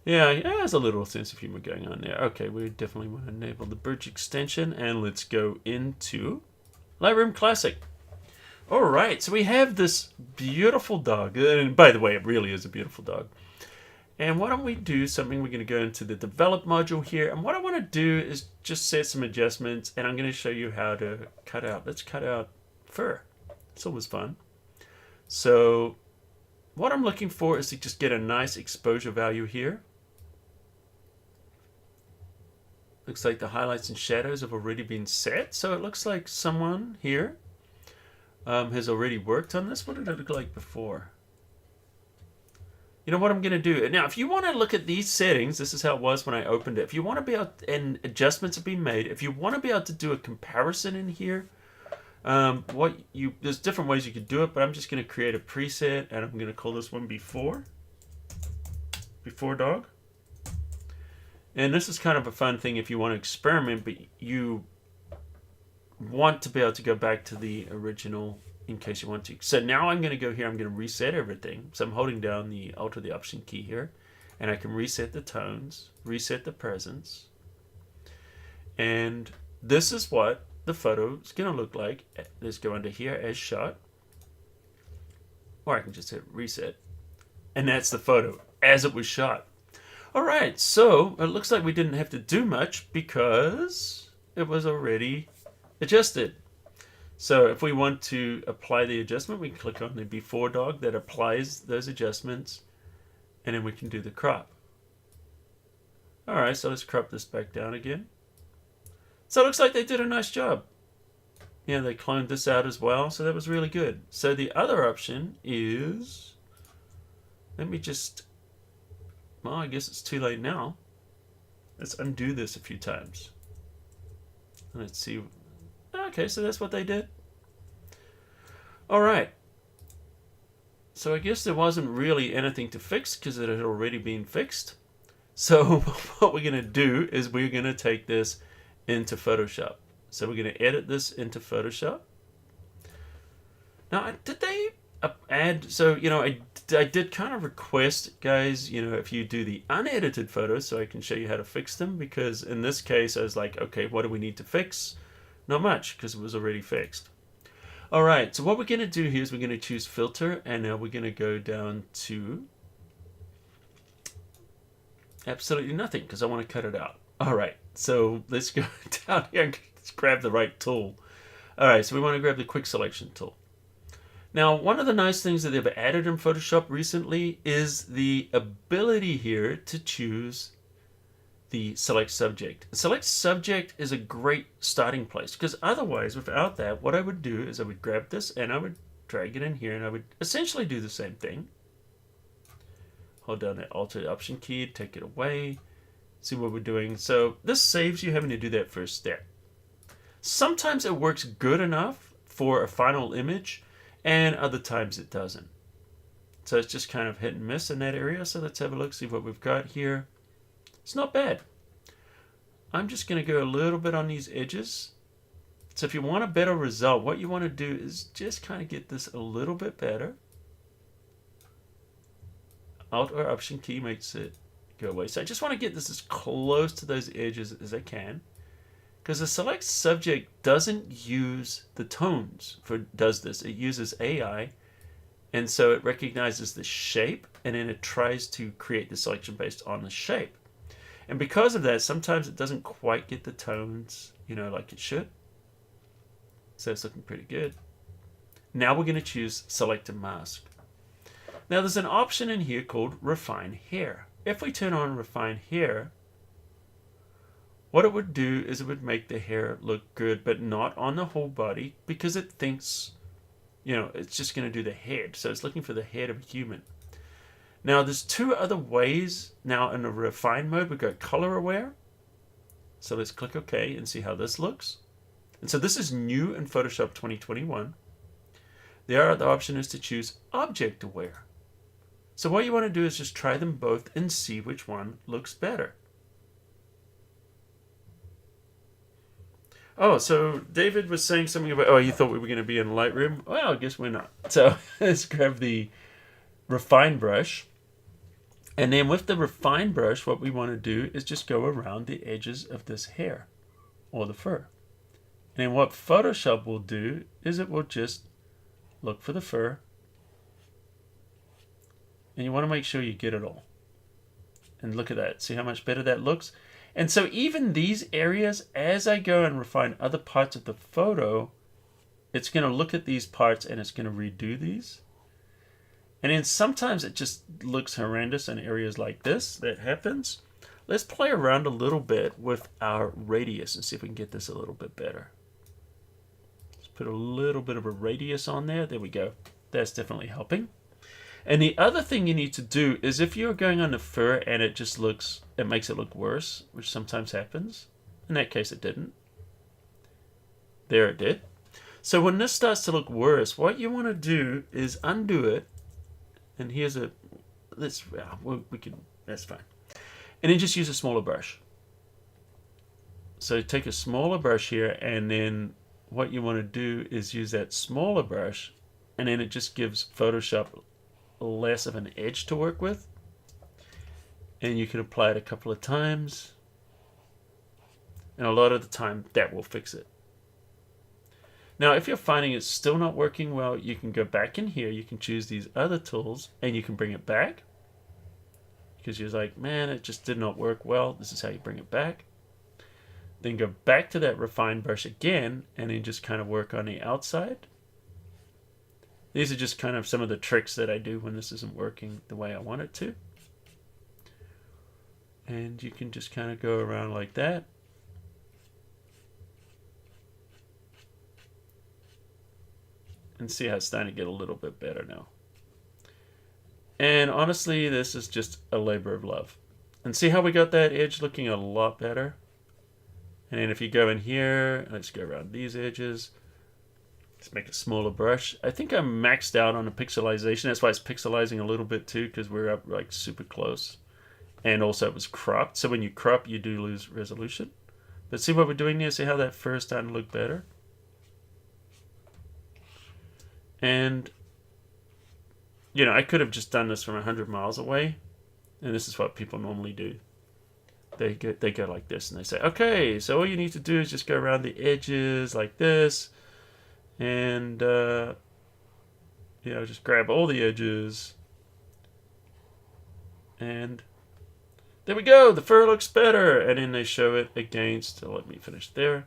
Yeah, there's a little sense of humor going on there. Okay, we definitely want to enable the bridge extension, and let's go into Lightroom Classic. Alright, so we have this beautiful dog. And by the way, it really is a beautiful dog. And why don't we do something? We're going to go into the develop module here. And what I want to do is just set some adjustments. And I'm going to show you how to cut out. Let's cut out fur. It's always fun. So what I'm looking for is to just get a nice exposure value here. Looks like the highlights and shadows have already been set. So it looks like someone here has already worked on this. What did it look like before? You know what I'm going to do? Now, if you want to look at these settings, this is how it was when I opened it. If you want to be able, and adjustments have been made, if you want to be able to do a comparison in here, there's different ways you could do it, but I'm just going to create a preset, and I'm going to call this one before dog. And this is kind of a fun thing if you want to experiment, but you want to be able to go back to the original in case you want to. So now I'm going to go here, I'm going to reset everything. So I'm holding down the Alt or the Option key here, and I can reset the tones, reset the presence. And this is what the photo is going to look like. Let's go under here as shot. Or I can just hit reset. And that's the photo as it was shot. Alright, so it looks like we didn't have to do much because it was already adjusted. So if we want to apply the adjustment, we can click on the before dog that applies those adjustments, and then we can do the crop. Alright, so let's crop this back down again. So it looks like they did a nice job. Yeah, they cloned this out as well, so that was really good. So the other option is, let me just, well, I guess it's too late now. Let's undo this a few times. Let's see. Okay, so that's what they did. Alright. So I guess there wasn't really anything to fix because it had already been fixed. So what we're going to do is we're going to take this into Photoshop. So we're going to edit this into Photoshop. Now, did they add, so, you know, I did kind of request, guys, you know, if you do the unedited photos so I can show you how to fix them, because in this case I was like, okay, what do we need to fix? Not much, because it was already fixed. Alright, so what we're going to do here is we're going to choose filter, and now we're going to go down to absolutely nothing, because I want to cut it out. Alright, so let's go down here and let's grab the right tool. Alright, so we want to grab the quick selection tool. Now, one of the nice things that they've added in Photoshop recently is the ability here to choose the select subject. Select subject is a great starting place, because otherwise, without that, what I would do is I would grab this and I would drag it in here, and I would essentially do the same thing. Hold down that Alt or Option key, take it away, See what we're doing. So this saves you having to do that first step. Sometimes it works good enough for a final image, and other times it doesn't. So it's just kind of hit and miss in that area. So let's have a look, see what we've got here. It's not bad. I'm just going to go a little bit on these edges. So if you want a better result, what you want to do is just kind of get this a little bit better. Alt or Option key makes it go away. So I just want to get this as close to those edges as I can. Because the select subject doesn't use the tones does this. It uses AI. And so it recognizes the shape, and then it tries to create the selection based on the shape. And because of that, sometimes it doesn't quite get the tones, like it should. So it's looking pretty good. Now we're going to choose Select and Mask. Now there's an option in here called Refine Hair. If we turn on Refine Hair, what it would do is it would make the hair look good, but not on the whole body, because it thinks, it's just going to do the head. So it's looking for the head of a human. Now there's two other ways. Now in the Refine mode, we've got Color Aware. So let's click OK and see how this looks. And so this is new in Photoshop 2021. The other option is to choose Object Aware. So what you want to do is just try them both and see which one looks better. Oh, so David was saying something about, you thought we were going to be in Lightroom? Well, I guess we're not. So let's grab the Refine brush. And then with the Refine brush, what we want to do is just go around the edges of this hair or the fur. And then what Photoshop will do is it will just look for the fur. And you want to make sure you get it all. And look at that. See how much better that looks? And so even these areas, as I go and refine other parts of the photo, it's going to look at these parts and it's going to redo these. And then sometimes it just looks horrendous in areas like this. That happens. Let's play around a little bit with our radius and see if we can get this a little bit better. Let's put a little bit of a radius on there. There we go. That's definitely helping. And the other thing you need to do is if you're going on the fur and it makes it look worse, which sometimes happens. In that case, it didn't. There it did. So when this starts to look worse, what you want to do is undo it. And here's that's fine. And then just use a smaller brush. So take a smaller brush here, and then what you want to do is use that smaller brush, and then it just gives Photoshop less of an edge to work with. And you can apply it a couple of times. And a lot of the time, that will fix it. Now, if you're finding it's still not working well, you can go back in here. You can choose these other tools, and you can bring it back. Because you're like, man, it just did not work well. This is how you bring it back. Then go back to that Refine brush again, and then just kind of work on the outside. These are just kind of some of the tricks that I do when this isn't working the way I want it to. And you can just kind of go around like that. And see how it's starting to get a little bit better now. And honestly, this is just a labor of love. And see how we got that edge looking a lot better? And then if you go in here, let's go around these edges. Let's make a smaller brush. I think I'm maxed out on the pixelization. That's why it's pixelizing a little bit too, because we're up like super close. And also it was cropped. So when you crop, you do lose resolution. But see what we're doing here? See how that fur is starting to look better? And, I could have just done this from 100 miles away. And this is what people normally do. They go like this and they say, okay, so all you need to do is just go around the edges like this. And, just grab all the edges. And there we go. The fur looks better. And then they show it against, so let me finish there.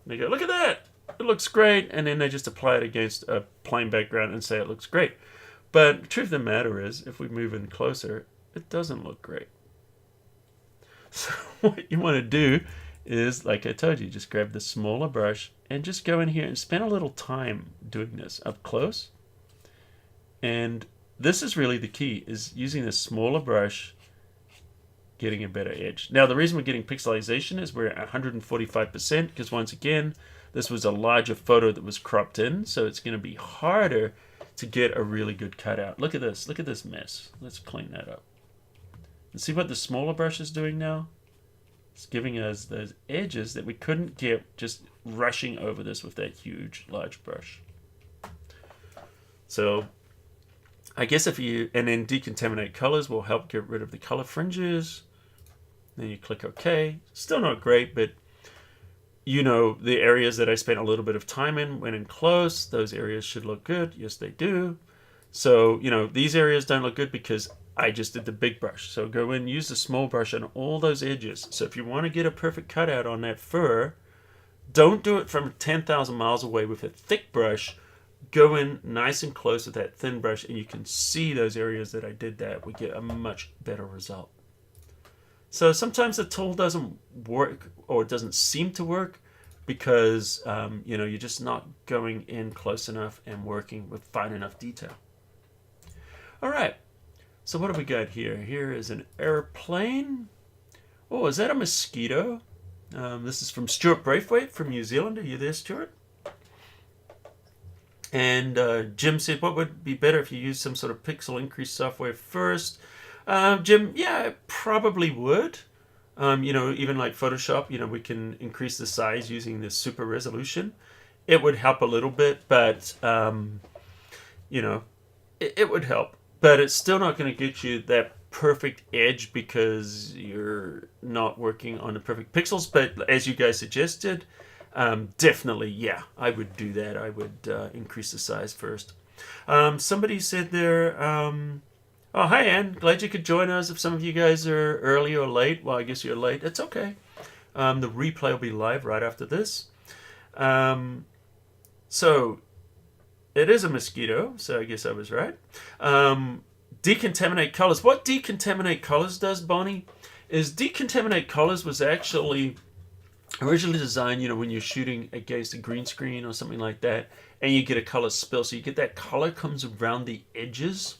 They go, look at that. It looks great. And then they just apply it against a plain background and say it looks great. But the truth of the matter is, if we move in closer, it doesn't look great. So what you want to do is, like I told you, just grab the smaller brush and just go in here and spend a little time doing this up close. And this is really the key, is using the smaller brush getting a better edge. Now, the reason we're getting pixelization is we're at 145%, because once again, this was a larger photo that was cropped in, so it's going to be harder to get a really good cutout. Look at this. Look at this mess. Let's clean that up. And see what the smaller brush is doing now? It's giving us those edges that we couldn't get just rushing over this with that huge, large brush. So I guess if you, and then decontaminate colors will help get rid of the color fringes. Then you click OK. Still not great, but you know, the areas that I spent a little bit of time in, went in close, those areas should look good. Yes, they do. So, you know, these areas don't look good because I just did the big brush. So go in, use the small brush on all those edges. So if you want to get a perfect cutout on that fur, don't do it from 10,000 miles away with a thick brush. Go in nice and close with that thin brush, and you can see those areas that I did that. We get a much better result. So sometimes the tool doesn't work, or it doesn't seem to work, because you know, you're just not going in close enough and working with fine enough detail. All right. So what do we got here? Here is an airplane. Oh, is that a mosquito? This is from Stuart Braithwaite from New Zealand. Are you there, Stuart? And Jim said, what would be better if you used some sort of pixel increase software first? Jim, yeah, it probably would. You know, even like Photoshop, you know, we can increase the size using this super resolution. It would help a little bit, but, you know, it would help. But it's still not going to get you that perfect edge because you're not working on the perfect pixels. But as you guys suggested, definitely, yeah, I would do that. I would increase the size first. Somebody said there, oh, hi, Ann. Glad you could join us. If some of you guys are early or late, well, I guess you're late. It's okay. The replay will be live right after this. So it is a mosquito, so I guess I was right. Decontaminate colors. What decontaminate colors does, Bonnie, is decontaminate colors was actually originally designed, you know, when you're shooting against a green screen or something like that, and you get a color spill. So you get that color comes around the edges,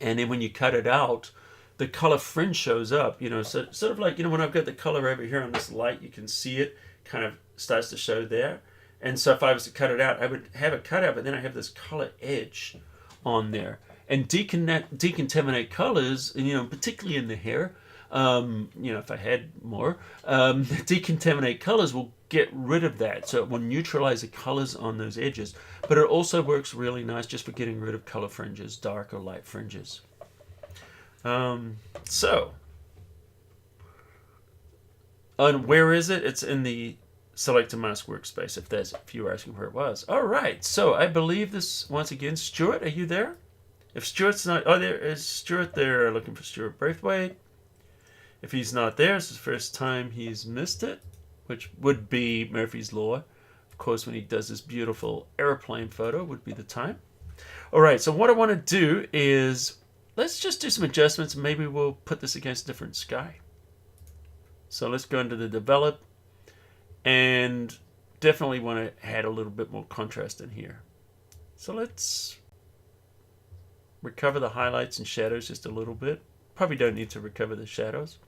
and then when you cut it out, the color fringe shows up, you know, so sort of like, you know, when I've got the color over here on this light, you can see it kind of starts to show there. And so if I was to cut it out, I would have it cut out, but then I have this color edge on there. And decontaminate colors, you know, particularly in the hair, you know, if I had more, decontaminate colors will get rid of that. So it will neutralize the colors on those edges. But it also works really nice just for getting rid of color fringes, dark or light fringes. So, and where is it? It's in the Select a Mask workspace, if you were asking where it was. All right, so I believe this, once again, Stuart, are you there? If Stuart's not, oh, there is Stuart there, looking for Stuart Braithwaite. If he's not there, it's the first time he's missed it, which would be Murphy's Law. Of course, when he does this beautiful airplane photo would be the time. All right, so what I want to do is, let's just do some adjustments. Maybe we'll put this against a different sky. So let's go into the develop, and definitely want to add a little bit more contrast in here. So let's recover the highlights and shadows just a little bit. Probably don't need to recover the shadows.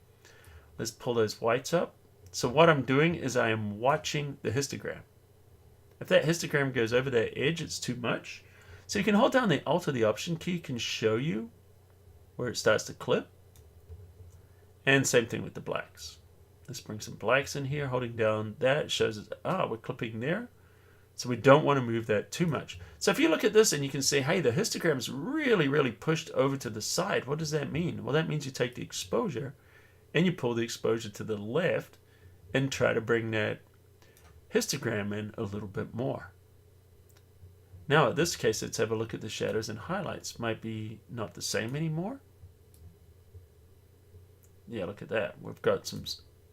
Let's pull those whites up. So what I'm doing is I am watching the histogram. If that histogram goes over that edge, it's too much. So you can hold down the Alt or the Option key, can show you where it starts to clip. And same thing with the blacks. Let's bring some blacks in here. Holding down that shows us, we're clipping there. So we don't want to move that too much. So if you look at this and you can see, hey, the histogram is really, really pushed over to the side. What does that mean? Well, that means you take the exposure and you pull the exposure to the left and try to bring that histogram in a little bit more. Now, in this case, let's have a look at the shadows and highlights. Might be not the same anymore. Yeah, look at that. We've got some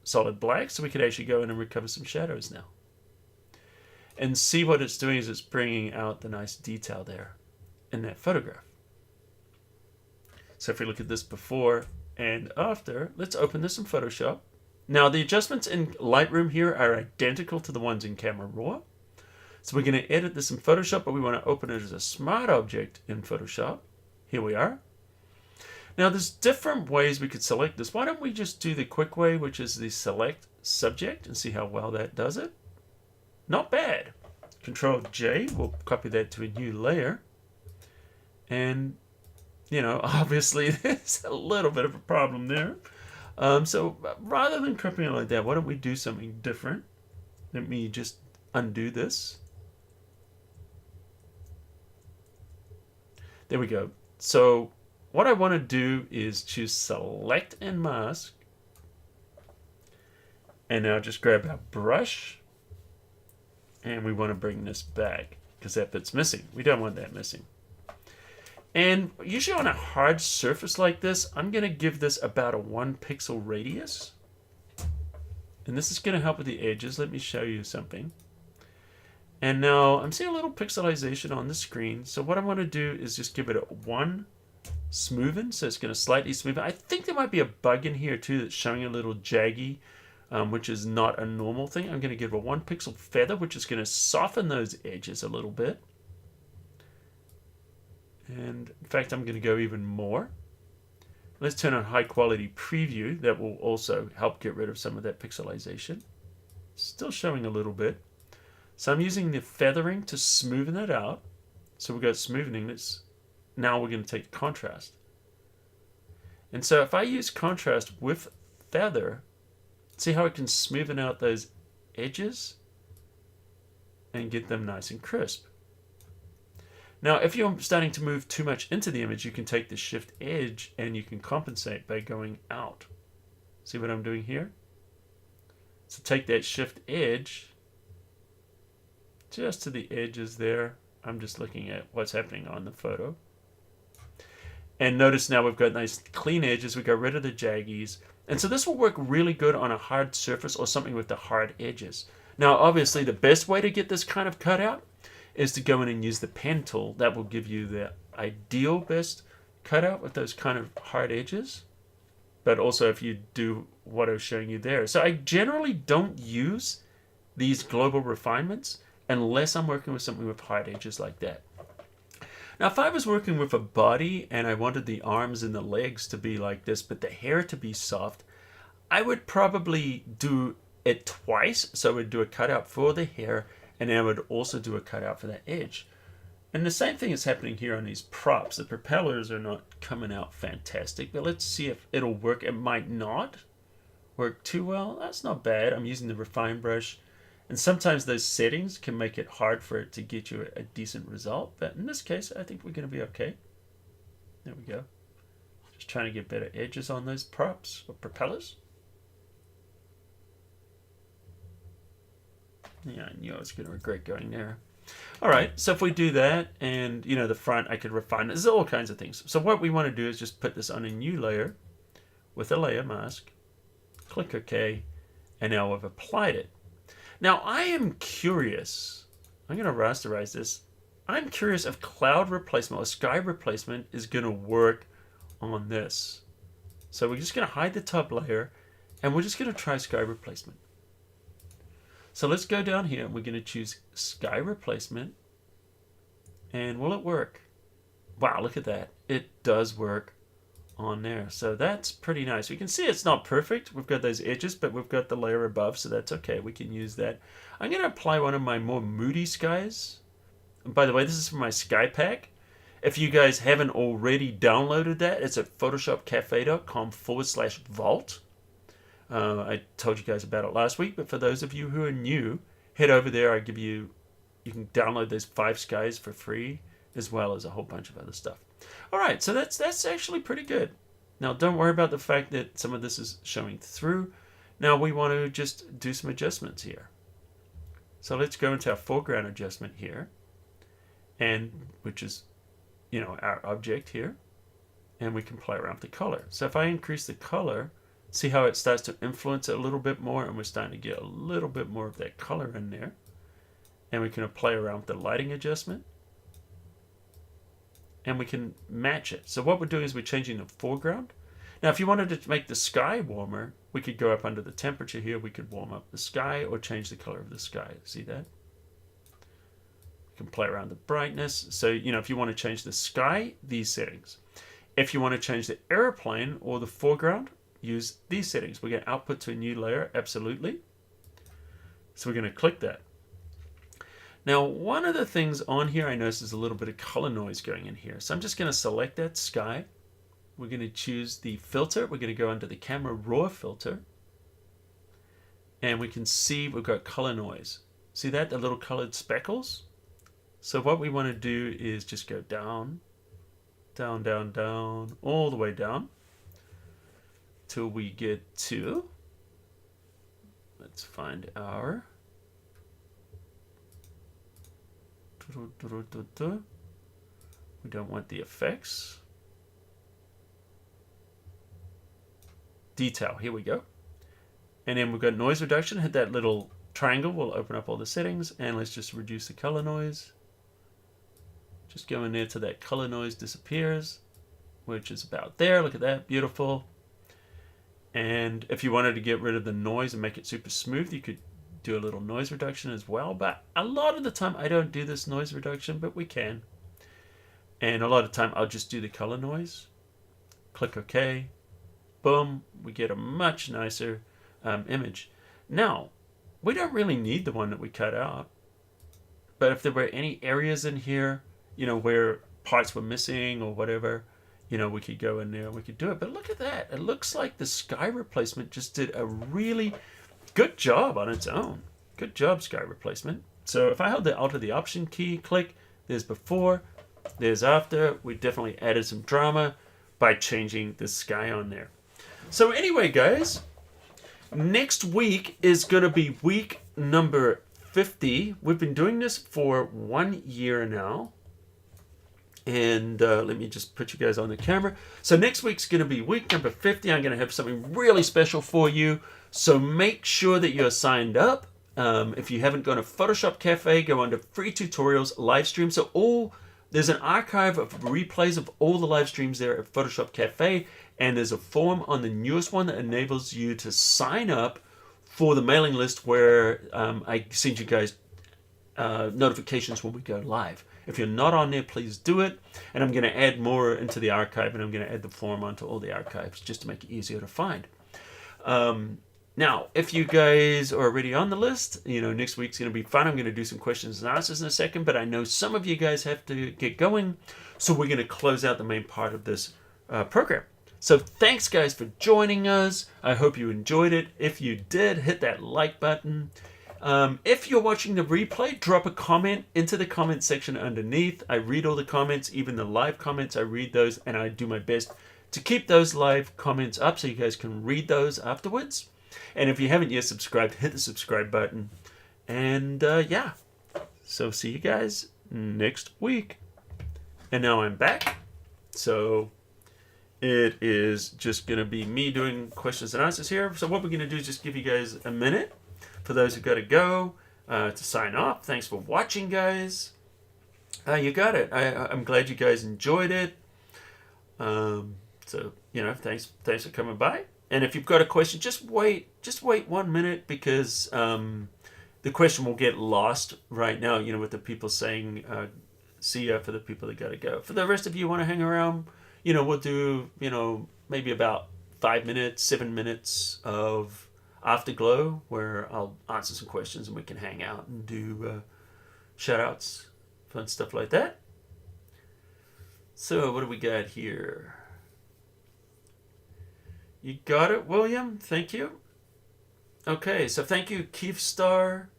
solid black, so we could actually go in and recover some shadows now. And see what it's doing is it's bringing out the nice detail there in that photograph. So if we look at this before and after, let's open this in Photoshop. Now the adjustments in Lightroom here are identical to the ones in Camera Raw. So we're going to edit this in Photoshop, but we want to open it as a smart object in Photoshop. Here we are. Now there's different ways we could select this. Why don't we just do the quick way, which is the select subject, and see how well that does it. Not bad. Control J, we'll copy that to a new layer. And, you know, obviously there's a little bit of a problem there. So rather than copying it like that, why don't we do something different? Let me just undo this. There we go. So what I want to do is choose select and mask. And now just grab our brush. And we want to bring this back because that bit's missing. We don't want that missing. And usually on a hard surface like this, I'm going to give this about a 1 pixel radius. And this is going to help with the edges. Let me show you something. And now I'm seeing a little pixelization on the screen. So what I want to do is just give it a 1 smoothen. So it's going to slightly smoothen. I think there might be a bug in here too that's showing a little jaggy, which is not a normal thing. I'm going to give it a 1 pixel feather, which is going to soften those edges a little bit. And in fact, I'm going to go even more. Let's turn on high quality preview. That will also help get rid of some of that pixelization. Still showing a little bit. So I'm using the feathering to smoothen it out. So we've got smoothening. Now we're going to take contrast. And so if I use contrast with feather, see how it can smoothen out those edges and get them nice and crisp. Now, if you're starting to move too much into the image, you can take the shift edge and you can compensate by going out. See what I'm doing here? So take that shift edge just to the edges there. I'm just looking at what's happening on the photo. And notice now we've got nice clean edges. We got rid of the jaggies. And so this will work really good on a hard surface or something with the hard edges. Now, obviously, the best way to get this kind of cutout is to go in and use the pen tool. That will give you the ideal best cutout with those kind of hard edges. But also if you do what I was showing you there. So I generally don't use these global refinements unless I'm working with something with hard edges like that. Now, if I was working with a body and I wanted the arms and the legs to be like this, but the hair to be soft, I would probably do it twice. So I would do a cutout for the hair, and then I would also do a cutout for that edge. And the same thing is happening here on these props. The propellers are not coming out fantastic, but let's see if it'll work. It might not work too well. That's not bad. I'm using the refine brush. And sometimes those settings can make it hard for it to get you a decent result. But in this case, I think we're going to be okay. There we go. Just trying to get better edges on those props or propellers. Yeah, I knew I was going to regret going there. All right, so if we do that, and you know the front, I could refine it. There's all kinds of things. So what we want to do is just put this on a new layer with a layer mask. Click OK, and now I've applied it. Now I am curious. I'm going to rasterize this. I'm curious if cloud replacement or sky replacement is going to work on this. So we're just going to hide the top layer, and we're just going to try sky replacement. So let's go down here and we're going to choose sky replacement. And will it work? Wow, look at that. It does work on there. So that's pretty nice. We can see it's not perfect. We've got those edges, but we've got the layer above, so that's okay. We can use that. I'm going to apply one of my more moody skies. And by the way, this is from my sky pack. If you guys haven't already downloaded that, it's at photoshopcafe.com/vault. I told you guys about it last week, but for those of you who are new, head over there. You can download those 5 skies for free, as well as a whole bunch of other stuff. All right, so that's actually pretty good. Now, don't worry about the fact that some of this is showing through. Now we want to just do some adjustments here. So let's go into our foreground adjustment here, and which is, you know, our object here, and we can play around with the color. So if I increase the color, see how it starts to influence it a little bit more, and we're starting to get a little bit more of that color in there. And we can play around with the lighting adjustment, and we can match it. So what we're doing is we're changing the foreground. Now if you wanted to make the sky warmer, we could go up under the temperature here. We could warm up the sky or change the color of the sky. See that? We can play around the brightness. So, you know, if you want to change the sky, these settings. If you want to change the airplane or the foreground, use these settings. We're going to output to a new layer, absolutely. So we're going to click that. Now, one of the things on here I notice is a little bit of color noise going in here. So I'm just going to select that sky. We're going to choose the filter. We're going to go under the camera raw filter. And we can see we've got color noise. See that? The little colored speckles? So what we want to do is just go down, down, down, down, all the way down till we get to, let's find our, we don't want the effects. Detail, here we go. And then we've got noise reduction, hit that little triangle, will open up all the settings, and let's just reduce the color noise. Just go in there till that color noise disappears, which is about there. Look at that, beautiful. And if you wanted to get rid of the noise and make it super smooth, you could do a little noise reduction as well. But a lot of the time I don't do this noise reduction, but we can. And a lot of the time I'll just do the color noise. Click OK. Boom, we get a much nicer image. Now, we don't really need the one that we cut out. But if there were any areas in here, you know, where parts were missing or whatever, you know, we could go in there and we could do it. But look at that. It looks like the sky replacement just did a really good job on its own. Good job, sky replacement. So if I hold the Alt or the Option key, click, there's before, there's after. We definitely added some drama by changing the sky on there. So anyway, guys, next week is going to be week number 50. We've been doing this for 1 year now. And let me just put you guys on the camera. So next week's going to be week number 50. I'm going to have something really special for you. So make sure that you're signed up. If you haven't gone to photoshopCAFE, go under free tutorials, live stream. So there's an archive of replays of all the live streams there at photoshopCAFE. And there's a form on the newest one that enables you to sign up for the mailing list where I send you guys notifications when we go live. If you're not on there, please do it. And I'm going to add more into the archive, and I'm going to add the form onto all the archives just to make it easier to find. Now, if you guys are already on the list, you know, next week's going to be fun. I'm going to do some questions and answers in a second, but I know some of you guys have to get going. So we're going to close out the main part of this program. So thanks, guys, for joining us. I hope you enjoyed it. If you did, hit that like button. If you're watching the replay, drop a comment into the comment section underneath. I read all the comments, even the live comments. I read those, and I do my best to keep those live comments up so you guys can read those afterwards. And if you haven't yet subscribed, hit the subscribe button. And yeah, so see you guys next week. And now I'm back. So it is just going to be me doing questions and answers here. So what we're going to do is just give you guys a minute for those who got to go to sign off. Thanks for watching, guys. You got it. I'm glad you guys enjoyed it. So, you know, thanks for coming by. And if you've got a question, just wait 1 minute, because the question will get lost right now, you know, with the people saying see ya for the people that got to go. For the rest of you want to hang around, you know, we'll do, you know, maybe about 5 minutes, 7 minutes of Afterglow, where I'll answer some questions and we can hang out and do shoutouts, fun stuff like that. So what do we got here? You got it, William. Thank you. Okay, so thank you, Keith Star.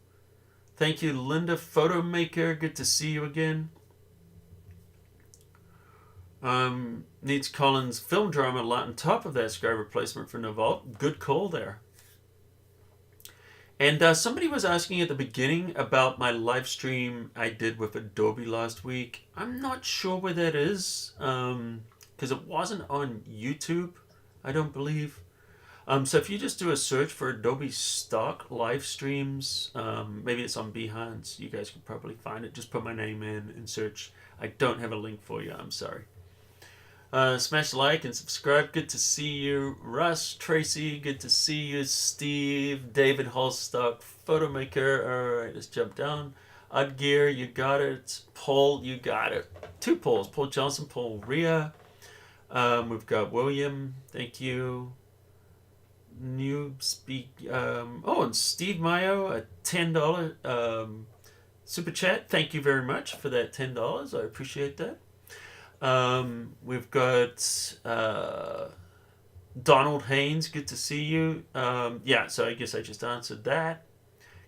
Thank you, Linda Photo Maker. Good to see you again. Needs Colin's film drama lot on top of that sky replacement for Novalt. Good call there. And somebody was asking at the beginning about my live stream I did with Adobe last week. I'm not sure where that is, because it wasn't on YouTube, I don't believe. So if you just do a search for Adobe stock live streams, maybe it's on Behance, you guys can probably find it. Just put my name in and search. I don't have a link for you, I'm sorry. Smash like and subscribe. Good to see you. Russ, Tracy, good to see you. Steve, David Holstock, Photomaker. Alright, let's jump down. Udgear, you got it. Paul, you got it. 2 Pauls. Paul Johnson, Paul Rhea. We've got William, thank you. New speak. And Steve Mayo, a $10 super chat. Thank you very much for that $10. I appreciate that. We've got Donald Haynes, good to see you. Yeah, so I guess I just answered that.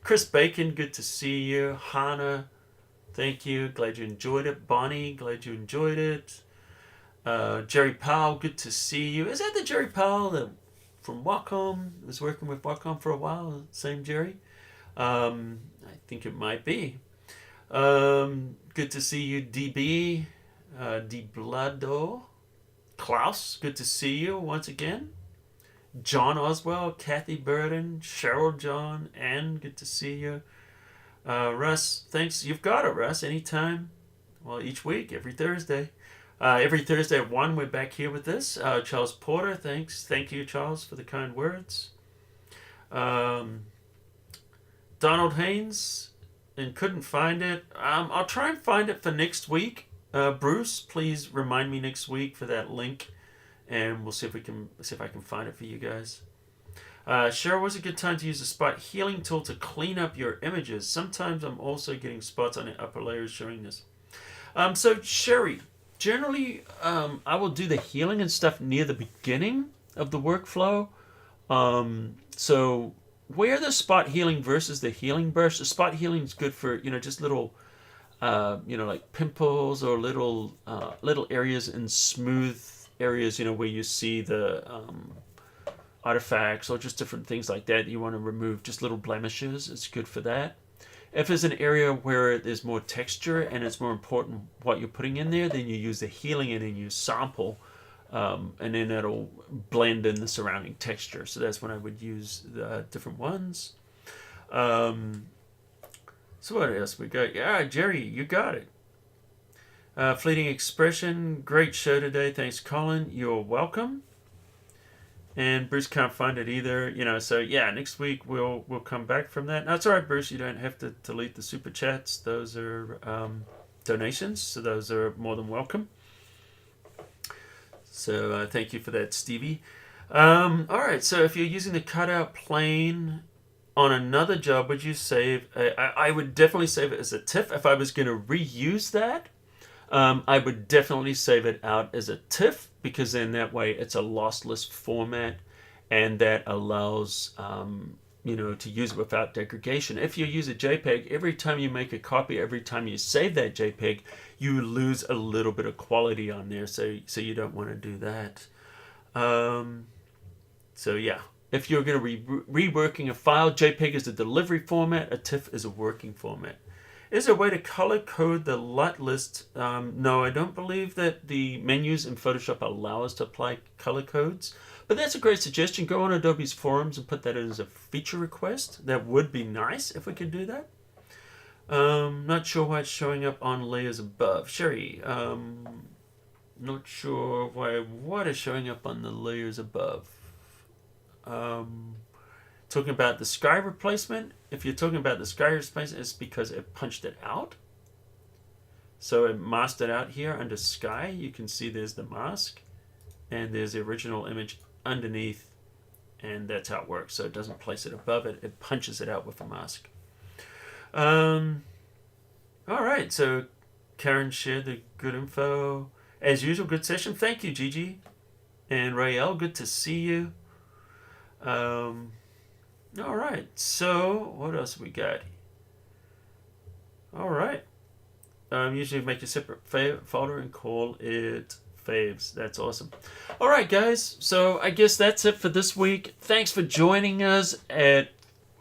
Chris Bacon, good to see you. Hannah, thank you. Glad you enjoyed it. Bonnie, glad you enjoyed it. Jerry Powell, good to see you. Is that the Jerry Powell that from Wacom? Was working with Wacom for a while? Same Jerry? I think it might be. Good to see you, DB. DeBlado. Klaus, good to see you once again. John Oswell, Kathy Burden, Cheryl John, Ann, good to see you. Russ, thanks. You've got it, Russ, anytime. Well, each week, every Thursday. Every Thursday at 1, we're back here with this. Charles Porter, thanks. Thank you, Charles, for the kind words. Donald Haynes, and couldn't find it. I'll try and find it for next week. Bruce, please remind me next week for that link, and we'll see if I can find it for you guys. Cheryl, was a good time to use the spot healing tool to clean up your images. Sometimes I'm also getting spots on the upper layers showing this. So Sherry, generally, I will do the healing and stuff near the beginning of the workflow. So where the spot healing versus the healing brush, the spot healing is good for, just little, like pimples or little areas in smooth areas, where you see the artifacts or just different things like that you want to remove, just little blemishes. It's good for that. If there's an area where there's more texture and it's more important what you're putting in there, then you use the healing and then you sample, and then that'll blend in the surrounding texture. So that's when I would use the different ones. So what else we got? Yeah, Jerry, you got it. Fleeting Expression, great show today. Thanks, Colin. You're welcome. And Bruce can't find it either, So yeah, next week we'll come back from that. No, it's all right, Bruce. You don't have to delete the super chats. Those are donations, so those are more than welcome. So thank you for that, Stevie. All right. So if you're using the cutout plane on another job, would you save? I would definitely save it as a TIFF. If I was going to reuse that, I would definitely save it out as a TIFF, because then that way it's a lossless format, and that allows to use it without degradation. If you use a JPEG, every time you make a copy, every time you save that JPEG, you lose a little bit of quality on there. So you don't want to do that. So yeah. If you're going to be reworking a file, JPEG is the delivery format, a TIFF is a working format. Is there a way to color code the light list? No, I don't believe that the menus in Photoshop allow us to apply color codes. But that's a great suggestion. Go on Adobe's forums and put that as a feature request. That would be nice if we could do that. Not sure why it's showing up on layers above. Sherry, not sure why what is showing up on the layers above. Talking about the sky replacement. If you're talking about the sky replacement, it's because it punched it out. So it masked it out here under sky. You can see there's the mask, and there's the original image underneath, and that's how it works. So it doesn't place it above it, it punches it out with a mask. All right, so Karen shared the good info. As usual, good session. Thank you, Gigi. And Rael, good to see you. All right, so what else we got? All right. Usually make a separate folder and call it faves. That's awesome. All right, guys. So I guess that's it for this week. Thanks for joining us at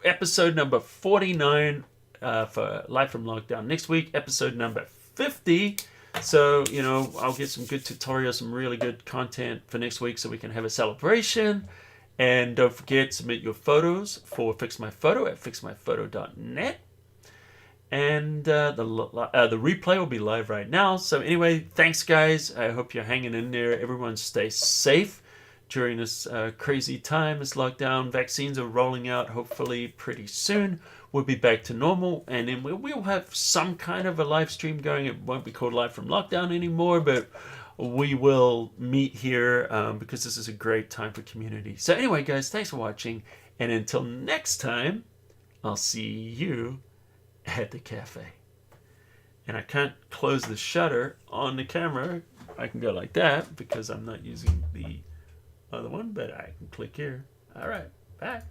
episode number 49 for Live from Lockdown. Next week, episode number 50. So, I'll get some good tutorials, some really good content for next week so we can have a celebration. And don't forget, submit your photos for Fix My Photo at fixmyphoto.net. And the replay will be live right now. So anyway, thanks, guys. I hope you're hanging in there. Everyone stay safe during this crazy time, this lockdown. Vaccines are rolling out hopefully pretty soon. We'll be back to normal. And then we'll have some kind of a live stream going. It won't be called Live from Lockdown anymore, but we will meet here because this is a great time for community. So anyway, guys, thanks for watching. And until next time, I'll see you at the cafe. And I can't close the shutter on the camera. I can go like that because I'm not using the other one, but I can click here. All right, bye.